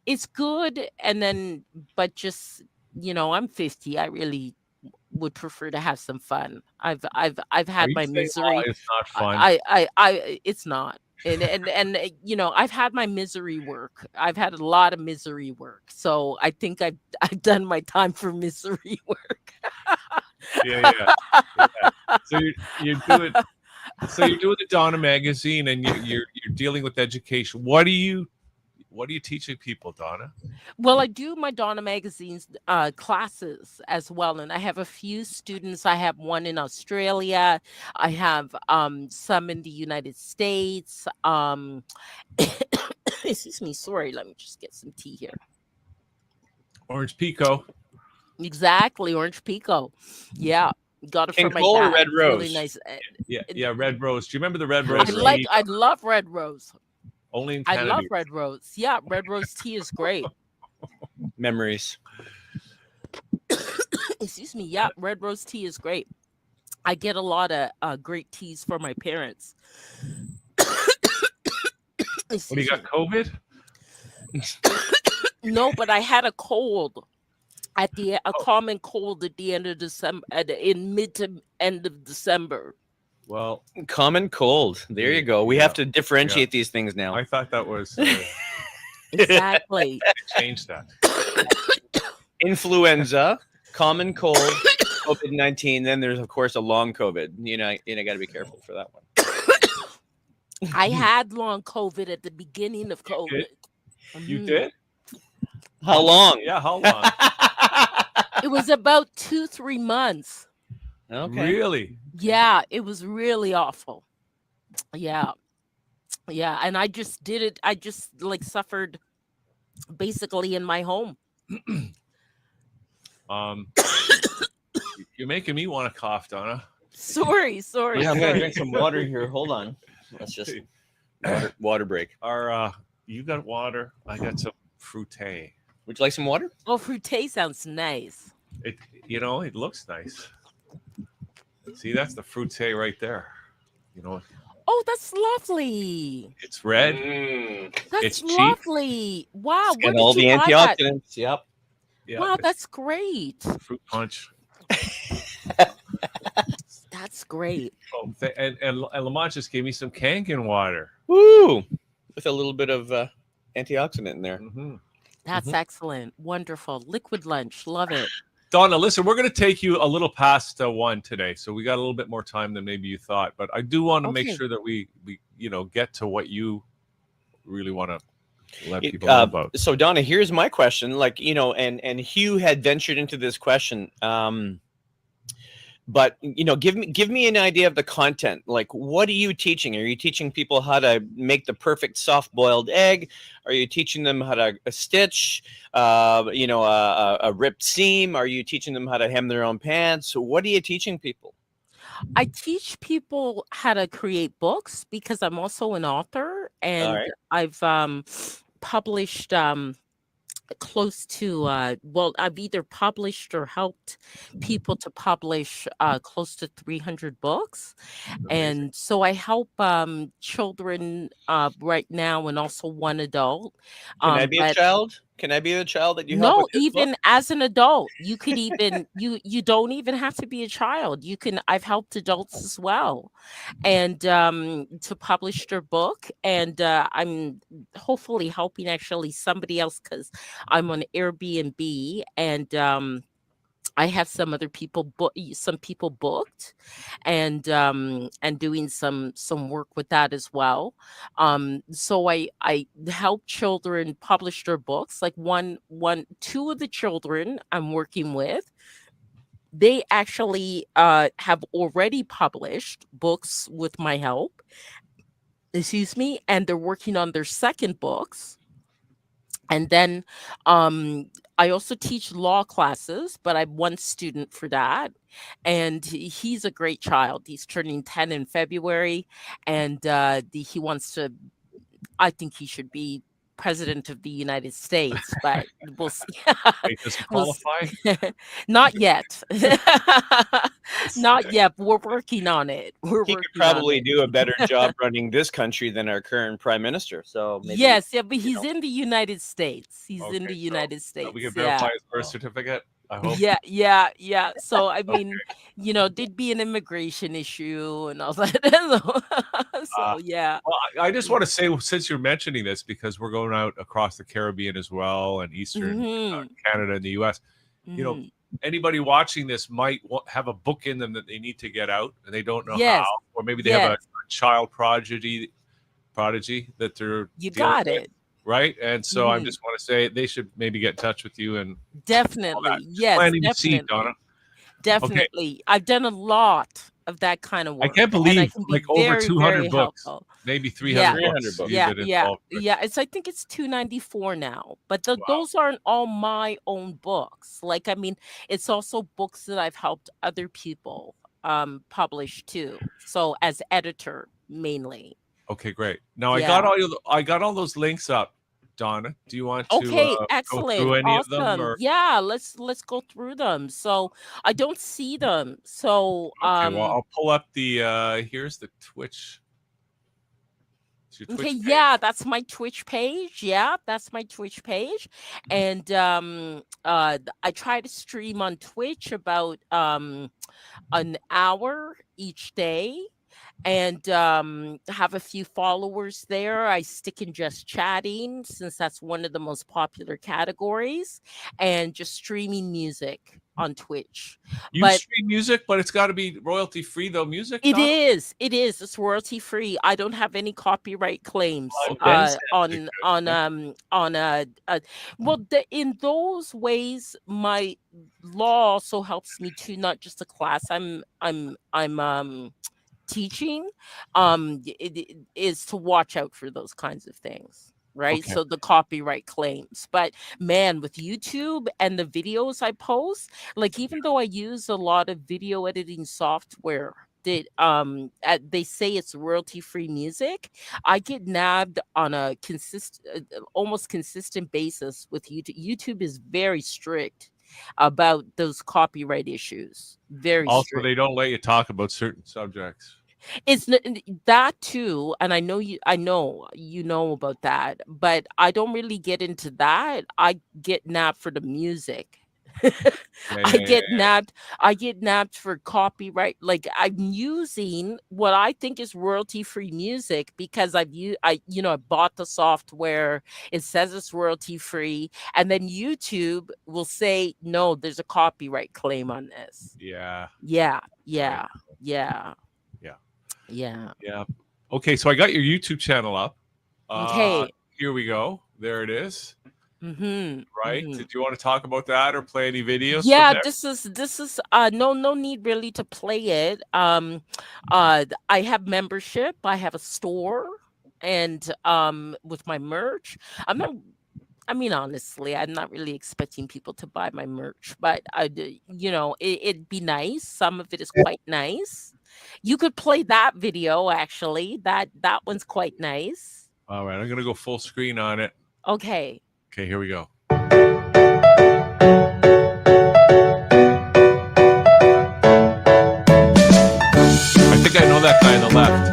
It's good, and then but just I'm 50. I really would prefer to have some fun. I've had my misery. It's not fun. It's not. And I've had my misery work. I've had a lot of misery work. So I think I've done my time for misery work. Yeah. So you're doing the Donna magazine, and you're dealing with education. What are you teaching people, Donna? Well, I do my Donna magazine's classes as well, and I have a few students. I have one in Australia. I have some in the United States. Excuse me, sorry. Let me just get some tea here. Orange Pico. Exactly, Orange Pico. Yeah, got it King from my Cole or dad. Red It's Rose? really nice. Yeah, Red Rose. Do you remember the Red Rose? I love Red Rose. Only in I Canada. love Red Rose. Yeah, Red Rose tea is great. Memories. Excuse me. Yeah, Red Rose tea is great. I get a lot of great teas from my parents. What do you got? COVID? No, but I had a cold a common cold at the end of December, in mid to end of December. Well, common cold. There you go. We have to differentiate these things now. I thought that was exactly. Change that. Influenza, common cold, COVID-19. Then there's of course a long COVID. You got to be careful for that one. I had long COVID at the beginning of COVID. You did? How long? Yeah, how long? It was about 2-3 months. Okay. Really? Yeah, it was really awful. Yeah. And I just did it. I just suffered basically in my home. You're making me want to cough, Donna. Sorry. Yeah, I'm gonna drink some water here. Hold on. Let's just water break. You got water. I got some fruité. Would you like some water? Oh, fruité sounds nice. It looks nice. See, that's the fruité right there. Oh, that's lovely. It's red. That's it's cheap. Lovely. Wow. And all the antioxidants. Yep. Yeah, wow, that's great. Fruit punch. That's great. Oh, and Lamont just gave me some Kangen water. Woo! With a little bit of antioxidant in there. Mm-hmm. That's excellent. Wonderful. Liquid lunch. Love it. Donna, listen, we're going to take you a little past 1 today, so we got a little bit more time than maybe you thought. But I do want to make sure that we get to what you really want to let people know about. So, Donna, here's my question. And Hugh had ventured into this question. But give me an idea of the content. Like, what are you teaching? Are you teaching people how to make the perfect soft-boiled egg? Are you teaching them how to stitch? A ripped seam? Are you teaching them how to hem their own pants? What are you teaching people? I teach people how to create books because I'm also an author, and I've published close to I've either published or helped people to publish close to 300 books. And so I help children right now, and also one adult. Can I be a child? Can I be the child that you help? No, even as an adult, you could even you don't even have to be a child. I've helped adults as well, and to publish their book, and I'm hopefully helping actually somebody else because I'm on Airbnb, and I have some other people booked, and doing some work with that as well. So I help children publish their books. Like two of the children I'm working with, they actually have already published books with my help. Excuse me, and they're working on their second books. And then I also teach law classes, but I have one student for that. And he's a great child. He's turning 10 in February. And he wants to, I think he should be president of the United States, but we'll see. Wait, does he qualify? Not yet. Not yet. But we're working on it. He could probably do a better job running this country than our current prime minister. So maybe, yes, but he's in the United States. He's in the United States. We can verify his birth certificate. I hope. Yeah. So I mean, there'd be an immigration issue and all that. So yeah. Well, I just want to say, since you're mentioning this, because we're going out across the Caribbean as well, and Eastern Canada and the U.S. Anybody watching this might have a book in them that they need to get out, and they don't know how, or maybe they have a child prodigy that they're you dealing got with, it right? And so I just want to say they should maybe get in touch with you and definitely. Just planting the seed, Donna. Definitely. Okay. I've done a lot of that kind of work. I can't believe and I can be like over very, 200 very books, helpful. maybe 300 books. Yeah. I think it's 294 now, but those aren't all my own books. Like, I mean, it's also books that I've helped other people publish too. So as editor mainly. Okay, great. Now I got all those links up. Donna, do you want to excellent. go through any of them? Or? Yeah, let's go through them. So I don't see them. So okay, well, I'll pull up the here's the Twitch. Okay, yeah, that's my Twitch page. Yeah, that's my Twitch page. And I try to stream on Twitch about an hour each day. And have a few followers there. I stick in just chatting since that's one of the most popular categories, and just streaming music on Twitch. You stream music, but it's got to be royalty free though. Music. It is. It's royalty free. I don't have any copyright claims in those ways. My law also helps me to not just the class I'm teaching it is to watch out for those kinds of things, right? Okay. So the copyright claims. But man, with YouTube and the videos I post, like even though I use a lot of video editing software that they say it's royalty-free music, I get nabbed on a almost consistent basis with YouTube. YouTube is very strict about those copyright issues. Very also strict. They don't let you talk about certain subjects. It's that too, and I know you know about that, but I don't really get into that. I get nabbed for the music. I get nabbed for copyright. Like I'm using what I think is royalty-free music because I bought the software. It says it's royalty-free, and then YouTube will say no, there's a copyright claim on this. Yeah. Okay, so I got your YouTube channel up. Okay. Here we go. There it is. Right. Did you want to talk about that or play any videos? Yeah, this is no need really to play it. I have membership. I have a store, and with my merch, honestly, I'm not really expecting people to buy my merch, but it'd be nice. Some of it is quite nice. You could play that video actually. That one's quite nice. All right, I'm gonna go full screen on it. Okay. Okay, here we go. I think I know that guy on the left.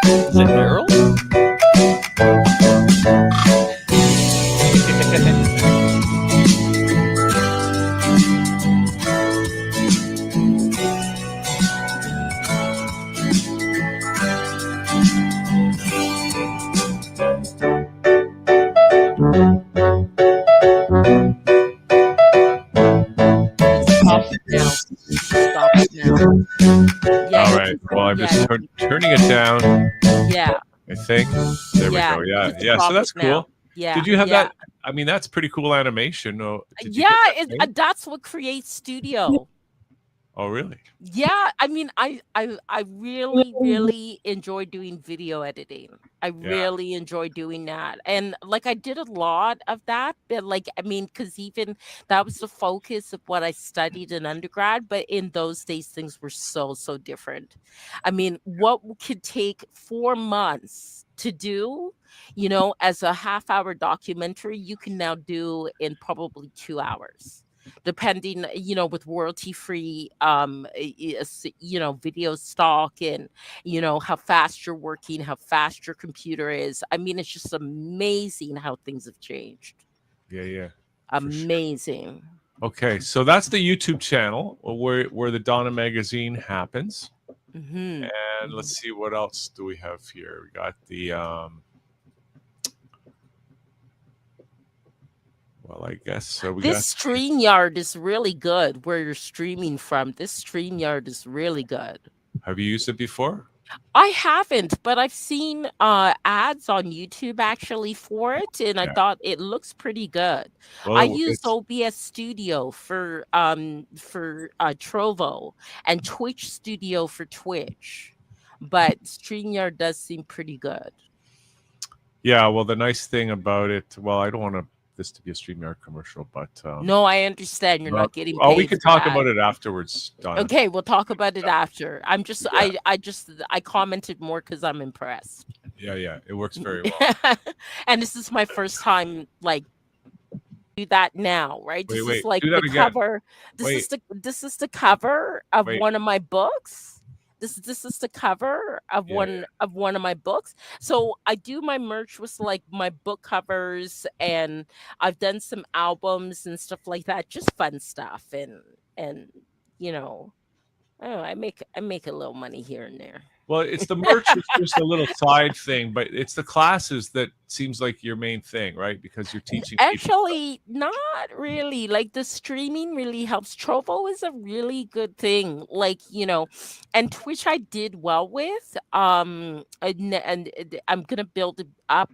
Is it Daryl? Stop it now. Yeah, all right. Well, I'm just turning it down. Yeah. I think. There we go. Yeah. So that's cool. Now. Yeah. Did you have that? I mean, that's pretty cool animation. That's what creates studio. Oh, really? Yeah, I mean, I really enjoy doing video editing. I really enjoy doing that, and like I did a lot of that. But like, I mean, because even that was the focus of what I studied in undergrad. But in those days, things were so different. I mean, what could take 4 months to do, as a half-hour documentary, you can now do in probably 2 hours. depending, with royalty free, video stock, and, how fast you're working, how fast your computer is. I mean, it's just amazing how things have changed. Yeah. Amazing. Okay, so that's the YouTube channel where the Donna magazine happens. Mm-hmm. And let's see, what else do we have here? We got the well, I guess so. This StreamYard is really good. Where you're streaming from, this StreamYard is really good. Have you used it before? I haven't, but I've seen ads on YouTube actually for it, and I thought it looks pretty good. Well, I use OBS Studio for Trovo, and Twitch Studio for Twitch, but StreamYard does seem pretty good. Yeah, well, the nice thing about it, well, I don't want this to be a StreamYard commercial, but no, I understand you're not getting paid. Oh, we can talk about it afterwards, Donna. Okay, we'll talk about it after. I'm just, I commented more because I'm impressed. Yeah, it works very well. And this is my first time, do that now, right? This is like the cover. This is the cover of one of my books. This is the cover of one of my books. So I do my merch with my book covers, and I've done some albums and stuff like that, just fun stuff, and I make a little money here and there. Well, it's the merch is just a little side thing, but it's the classes that seems like your main thing, right? Because you're teaching Actually, not really. The streaming really helps. Trovo is a really good thing. And Twitch I did well with. And I'm gonna build it up.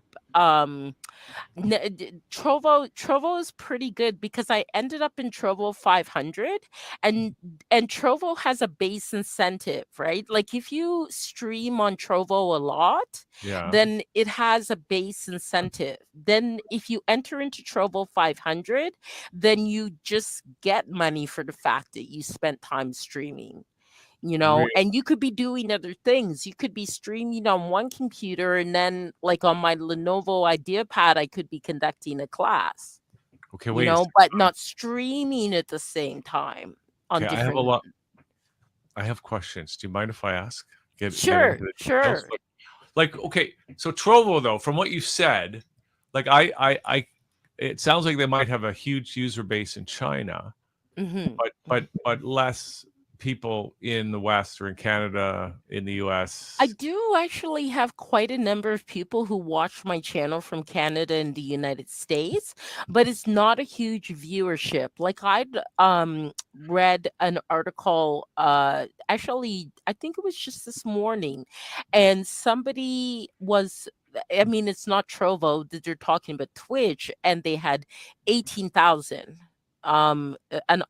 Trovo is pretty good because I ended up in Trovo 500, and Trovo has a base incentive, right? If you stream on Trovo a lot, then it has a base incentive. Then if you enter into Trovo 500, then you just get money for the fact that you spent time streaming. And you could be doing other things. You could be streaming on one computer, and then on my Lenovo IdeaPad, I could be conducting a class. Okay, wait. But not streaming at the same time on different. I have questions. Do you mind if I ask? Sure. Okay, so Trovo, though, from what you said, it sounds like they might have a huge user base in China, but less people in the West or in Canada, in the US. I do actually have quite a number of people who watch my channel from Canada and the United States, but it's not a huge viewership. I'd read an article, actually, I think it was just this morning, and somebody was, I mean, it's not Trovo that they're talking about, Twitch, and they had 18,000. An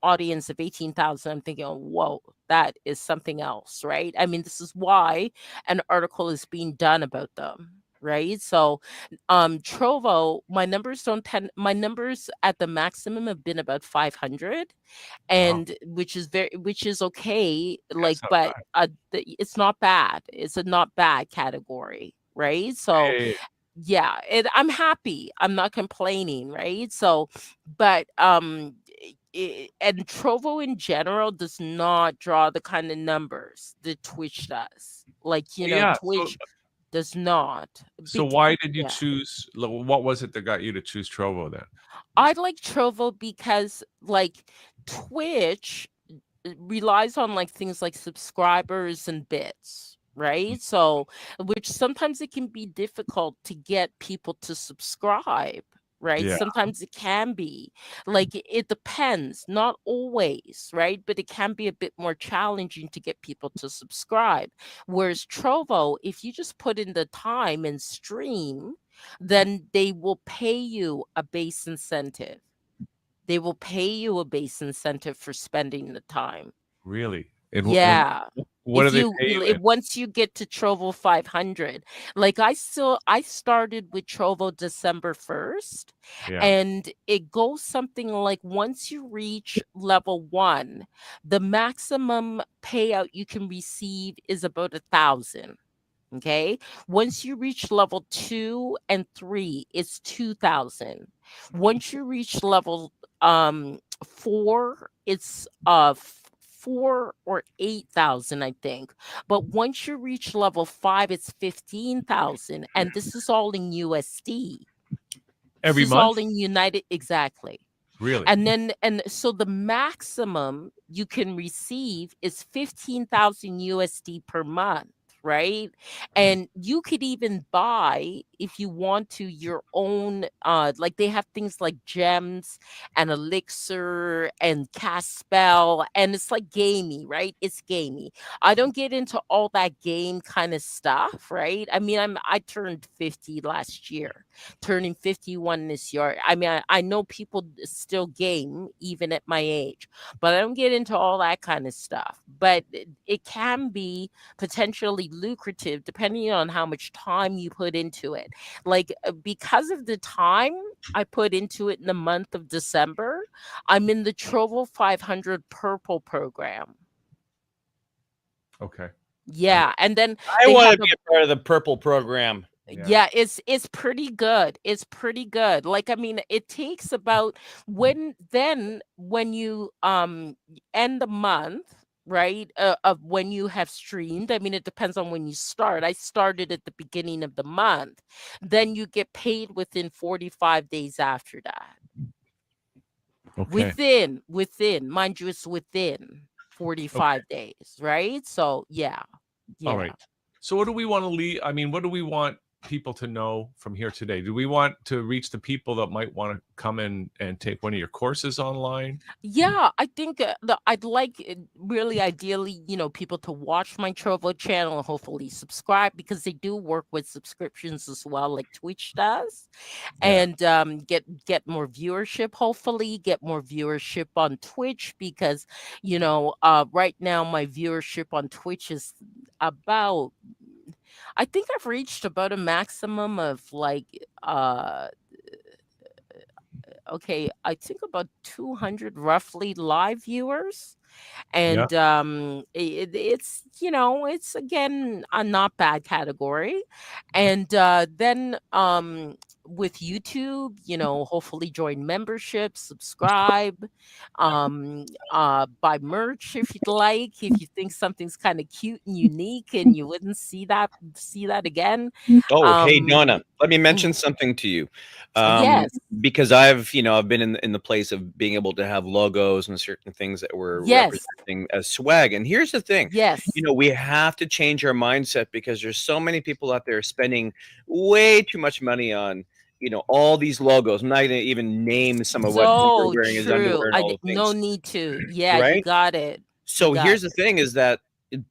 audience of 18,000. I'm thinking, oh, whoa, that is something else, right? I mean, this is why an article is being done about them, right? So Trovo, my numbers at the maximum have been about 500, and which is okay, but it's not bad. It's a not bad category, right? So yeah, I'm happy. I'm not complaining, right? So, but and Trovo in general does not draw the kind of numbers that Twitch does. Twitch does not. So why did you choose? What was it that got you to choose Trovo then? I like Trovo because Twitch relies on things like subscribers and bits, right? So, which sometimes it can be difficult to get people to subscribe, right? Sometimes it can be it depends, not always, right? But it can be a bit more challenging to get people to subscribe. Whereas Trovo, if you just put in the time and stream, then they will pay you a base incentive. They will pay you a base incentive for spending the time. Really? What do they pay? Once you get to Trovo 500, I started with Trovo December 1st, and it goes something once you reach level 1, the maximum payout you can receive is about 1,000. Okay. Once you reach level 2 and 3, it's 2,000. Once you reach level it's 4 or 8,000, I think. But once you reach level 5, it's 15,000, and this is all in USD. Every This is all month? in United, exactly. Really? And so the maximum you can receive is 15,000 USD per month, right? And you could even buy, if you want to, your own like they have things like gems and elixir and cast spell, and it's like gamey, right? It's gamey. I don't get into all that game kind of stuff, right? I mean, I turned 50 last year, turning 51 this year. I mean, I know people still game even at my age, but I don't get into all that kind of stuff. But it can be potentially lucrative depending on how much time you put into it. Like, because of the time I put into it in the month of December, I'm in the Trovo 500 Purple program. Okay. Yeah, and then I they want have to be a part of the purple program. yeah, it's pretty good. It's pretty good. Like, I mean, it takes about when you end the month, right? Of when you have streamed. I mean, it depends on when you start. I started at the beginning of the month. Then you get paid within 45 days after that. Okay. Within, mind you, it's within 45 days, right? So yeah. All Yeah. right. So what do we want to leave? I mean, what do we want people to know from here today? Do we want to reach the people that might want to come in and take one of your courses online? Yeah, I think I'd like really ideally, people to watch my Trovo channel and hopefully subscribe, because they do work with subscriptions as well, like Twitch does, Yeah. and get more viewership. Hopefully, get more viewership on Twitch, because right now my viewership on Twitch is about. I think I've reached about a maximum of like okay, I think about 200 roughly live viewers. Yeah. And it's it's again a not bad category. And then with YouTube, hopefully join membership, subscribe, buy merch if you'd like, if you think something's kind of cute and unique and you wouldn't see that again. Oh, hey, um Donna, let me mhm. mention something to you. Yes. Because I've been in the place of being able to have logos and certain things that were Yes. representing as swag. And here's the thing, Yes. we have to change our mindset, because there's so many people out there spending way too much money on, all these logos. I'm not going to even name some of what you're So wearing as true. underwear and all the No things, need to. Yeah, you right? got it. You So got here's the it. thing is that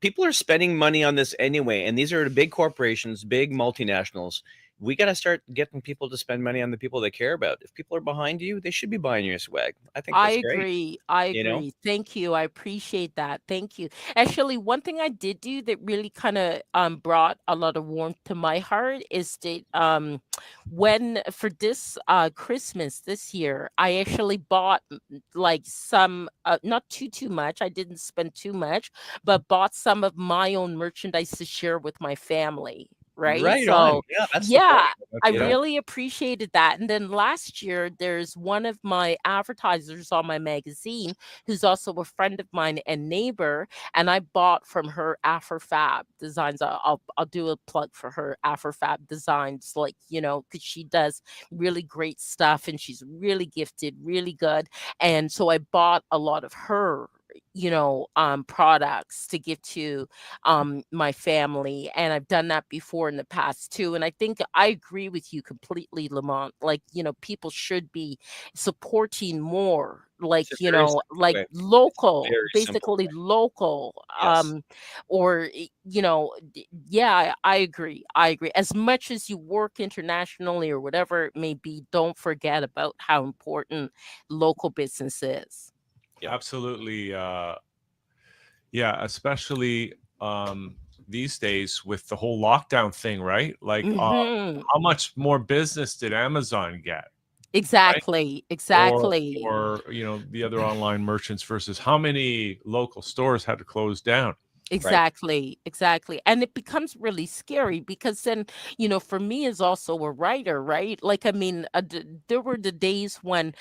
people are spending money on this anyway, and these are the big corporations, big multinationals. We got to start getting people to spend money on the people they care about. If people are behind you, they should be buying your swag. I think I that's great. agree. I agree. Thank you. I appreciate that. Thank you. Actually, one thing I did do that really kind of brought a lot of warmth to my heart is that when for this Christmas this year, I actually bought like some not too much. I didn't spend too much, but bought some of my own merchandise to share with my family. Right. Right on. So Yeah, that's the yeah, point. I really appreciated that. And then last year, there's one of my advertisers on my magazine who's also a friend of mine and neighbor, and I bought from her AfroFab designs. I'll do a plug for her AfroFab designs, like because she does really great stuff and she's really gifted, really good. And so I bought a lot of her products to give to my family, and I've done that before in the past too. And I think I agree with you completely, Lamont. Like, people should be supporting more, like It's a very simple like way. local, Very simple basically local. Yes. Or yeah, I agree. I agree. As much as you work internationally or whatever it may be, don't forget about how important local business is. Absolutely. Yeah, especially these days with the whole lockdown thing, right? Like, how much more business did Amazon get? Exactly. Right? Exactly. Or the other online merchants versus how many local stores had to close down. Exactly, exactly. And it becomes really scary because then, for me as also a writer, right? Like, I mean, there were the days when,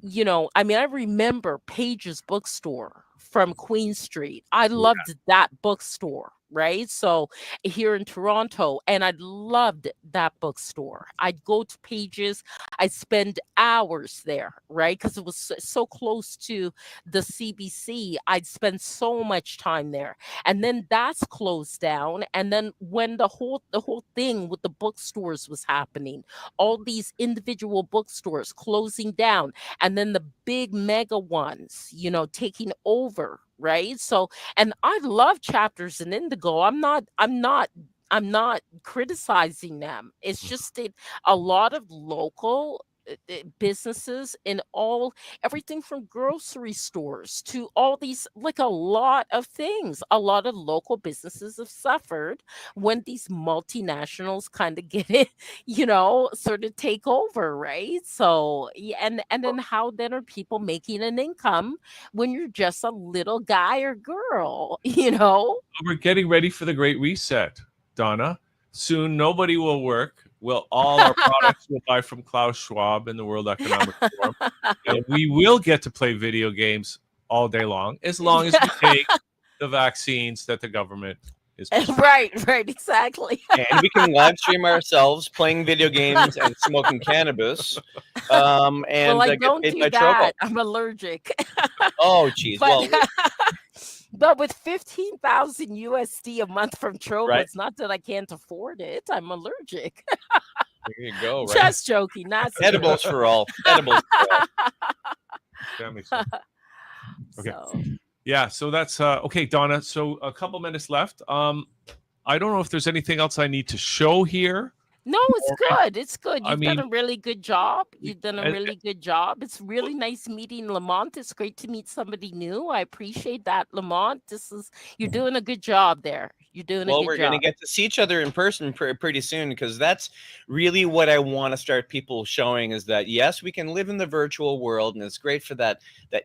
I remember Page's bookstore from Queen Street. I loved that bookstore, right? So here in Toronto, and I loved that bookstore. I'd go to Page's, I'd spend hours there, right? Because it was so close to the CBC. I'd spend so much time there, and then that's closed down. And then when the whole thing with the bookstores was happening, all these individual bookstores closing down, and then the big mega ones, taking over, right? So, and I love Chapters in Indigo. I'm not criticizing them. It's just that a lot of local businesses in everything from grocery stores to all these, like a lot of things, a lot of local businesses have suffered when these multinationals kind of get it, sort of take over, right? So yeah, and then how then are people making an income when you're just a little guy or girl? We're getting ready for the Great Reset, Donna. Soon nobody will work. All our products will buy from Klaus Schwab and the World Economic Forum. And we will get to play video games all day long as we take the vaccines that the government is right, exactly. And we can live stream ourselves playing video games and smoking cannabis. And I get don't paid do by that. Trovo. I'm allergic. Oh, geez. Well, but with 15,000 USD a month from Trovo, right. It's not that I can't afford it. I'm allergic. There you go. Right. Just joking. Not edibles for all. Edibles for all. That makes sense. Okay. Yeah. So that's okay, Donna. So a couple minutes left. I don't know if there's anything else I need to show here. No, it's good. It's good. You've done a really good job. You've done a really good job. It's really nice meeting Lamont. It's great to meet somebody new. I appreciate that, Lamont. You're doing a good job there. You're doing a good job. Well, we're going to get to see each other in person pretty soon, because that's really what I want to start people showing, is that, yes, we can live in the virtual world, and it's great for that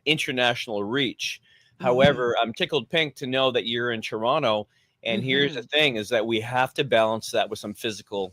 international reach. However, I'm tickled pink to know that you're in Toronto. And here's the thing, is that we have to balance that with some physical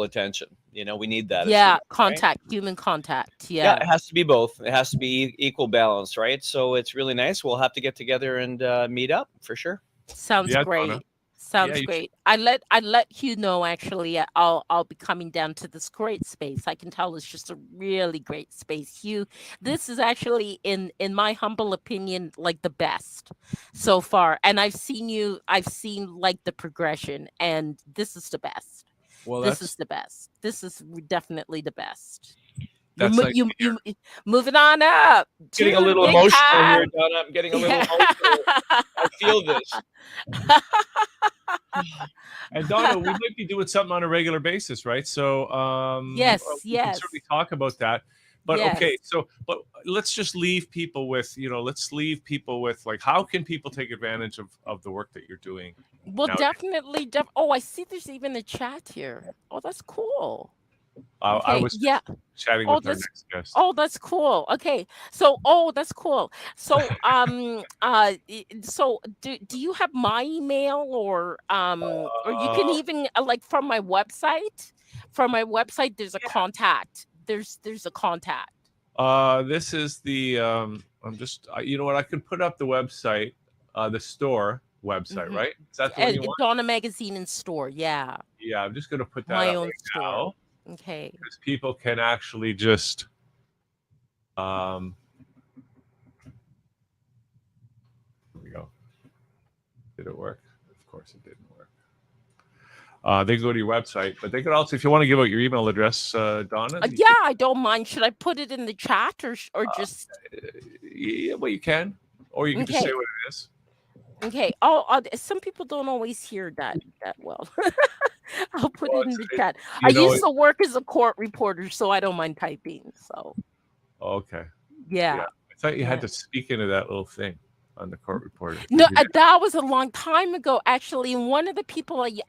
attention. We need that. Yeah, contact, right? Human contact. Yeah, it has to be both. It has to be equal balance, right? So it's really nice. We'll have to get together and meet up for sure. Sounds great. Donna. Sounds great. I let Hugh know, actually. I'll be coming down to this great space. I can tell it's just a really great space. Hugh, this is actually, in my humble opinion, like the best so far. And I've seen like the progression, and this is the best. Well, this is the best. This is definitely the best. That's you moving on up. Getting a little emotional here, Donna. I'm getting a little emotional. I feel this. And Donna, we might be doing something on a regular basis, right? So yes, we can certainly talk about that. But okay, but let's just leave people with, like, how can people take advantage of the work that you're doing? Well, definitely. Oh, I see there's even a chat here. Oh, that's cool. I was chatting with our next guest. Oh, that's cool. Okay. So, that's cool. So, so do you have my email, or you can even, like, from my website? From my website, there's a contact. There's a contact. This is the I'm just you know what, I could put up the website, the store website, right? Is that the one you want? Donna Magazine and Store, yeah. Yeah, I'm just gonna put that my up own right store. Now, okay. Because people can actually just here we go. Did it work? Of course it didn't work. They can go to your website, but they could also, if you want to give out your email address, Donna. Yeah, I don't mind. Should I put it in the chat or just? Yeah, well, you can, or you can just say what it is. Okay. Some people don't always hear that well. I'll put it in the chat. I used to work as a court reporter, so I don't mind typing. So. Okay. Yeah. I thought you had to speak into that little thing. on the court reporter? No, Did you- that was a long time ago, actually. And one of the people I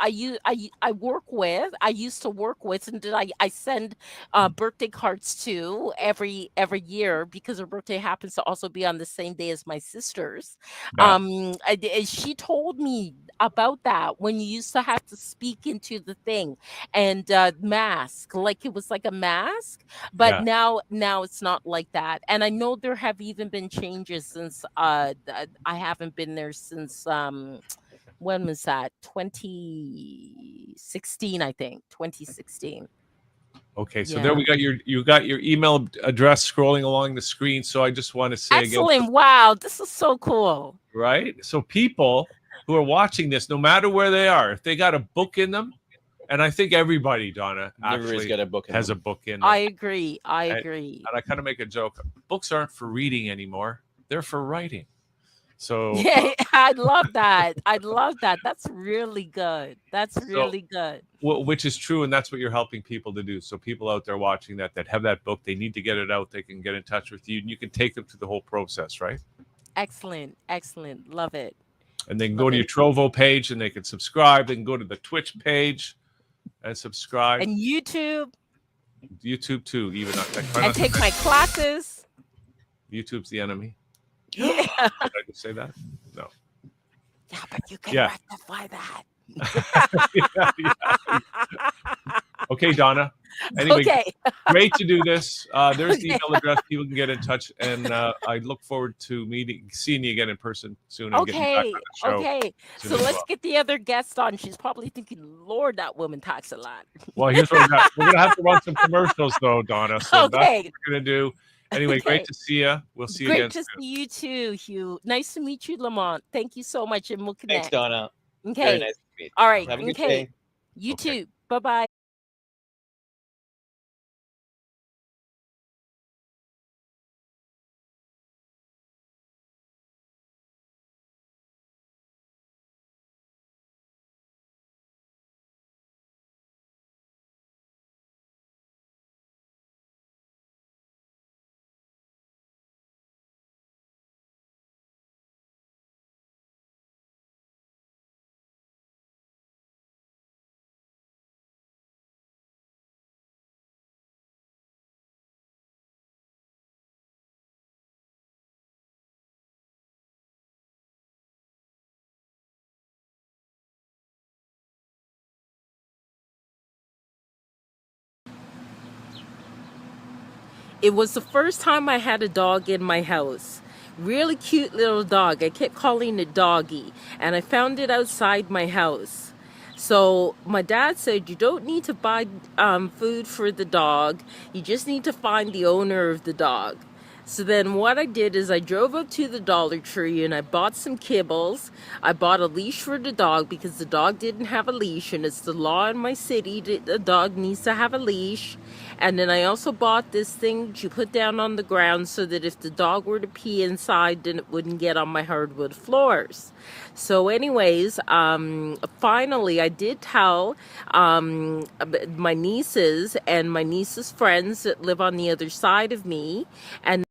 work with, I used to work with, and I send birthday cards to every year because her birthday happens to also be on the same day as my sister's. Yeah. She told me about that when you used to have to speak into the thing and mask, like it was like a mask, but Yeah. now it's not like that. And I know there have even been changes since I haven't been there since when was that? 2016, I think. 2016. Okay, so there Yeah. we got you got your email address scrolling along the screen. So I just want to say again, Excellent. Wow, this is so cool. right? So people who are watching this, no matter where they are, if they got a book in them, and I think everybody, Donna, Everybody's actually got a book in has them. a book in them. I agree. I And- agree. And I kind of make a joke. Books aren't for reading anymore; they're for writing. So, Yeah, I love that. I love that. That's really good. That's really good. which is true, and that's what you're helping people to do. So, people out there watching that have that book, they need to get it out. They can get in touch with you, and you can take them through the whole process, right? Excellent. Excellent. Love it. And they can Love go to your it. Trovo page, and they can subscribe. They can go to the Twitch page and subscribe. And YouTube YouTube too, even and take my classes. YouTube's the enemy. Yeah. Did I just say that? No. Yeah, but you can Yeah. rectify that. Yeah. Okay, Donna. Anyway, Okay. great to do this. There's the Okay. email address. People can get in touch, and I look forward to seeing you again in person soon, and getting you back on Okay. the show. Okay. soon So as let's well. get the other guest on. She's probably thinking, Lord, that woman talks a lot. Well, here's what we got. We're gonna have to run some commercials, though, Donna. So that's what Okay. we're gonna do. Anyway, Okay. great to see you. We'll see you Great again to soon. see you too, Hugh. Nice to meet you, Lamont. Thank you so much, and we'll connect. Thanks, Donna. Okay. Very nice to meet. All right. Have a good Okay. day. You Okay. too. Bye-bye. It was the first time I had a dog in my house. Really cute little dog. I kept calling it Doggy, and I found it outside my house. So my dad said, you don't need to buy food for the dog. You just need to find the owner of the dog. So then what I did is I drove up to the Dollar Tree and I bought some kibbles. I bought a leash for the dog because the dog didn't have a leash, and it's the law in my city that the dog needs to have a leash. And then I also bought this thing that you put down on the ground so that if the dog were to pee inside, then it wouldn't get on my hardwood floors. So anyways, finally I did tell my nieces and my niece's friends that live on the other side of me, and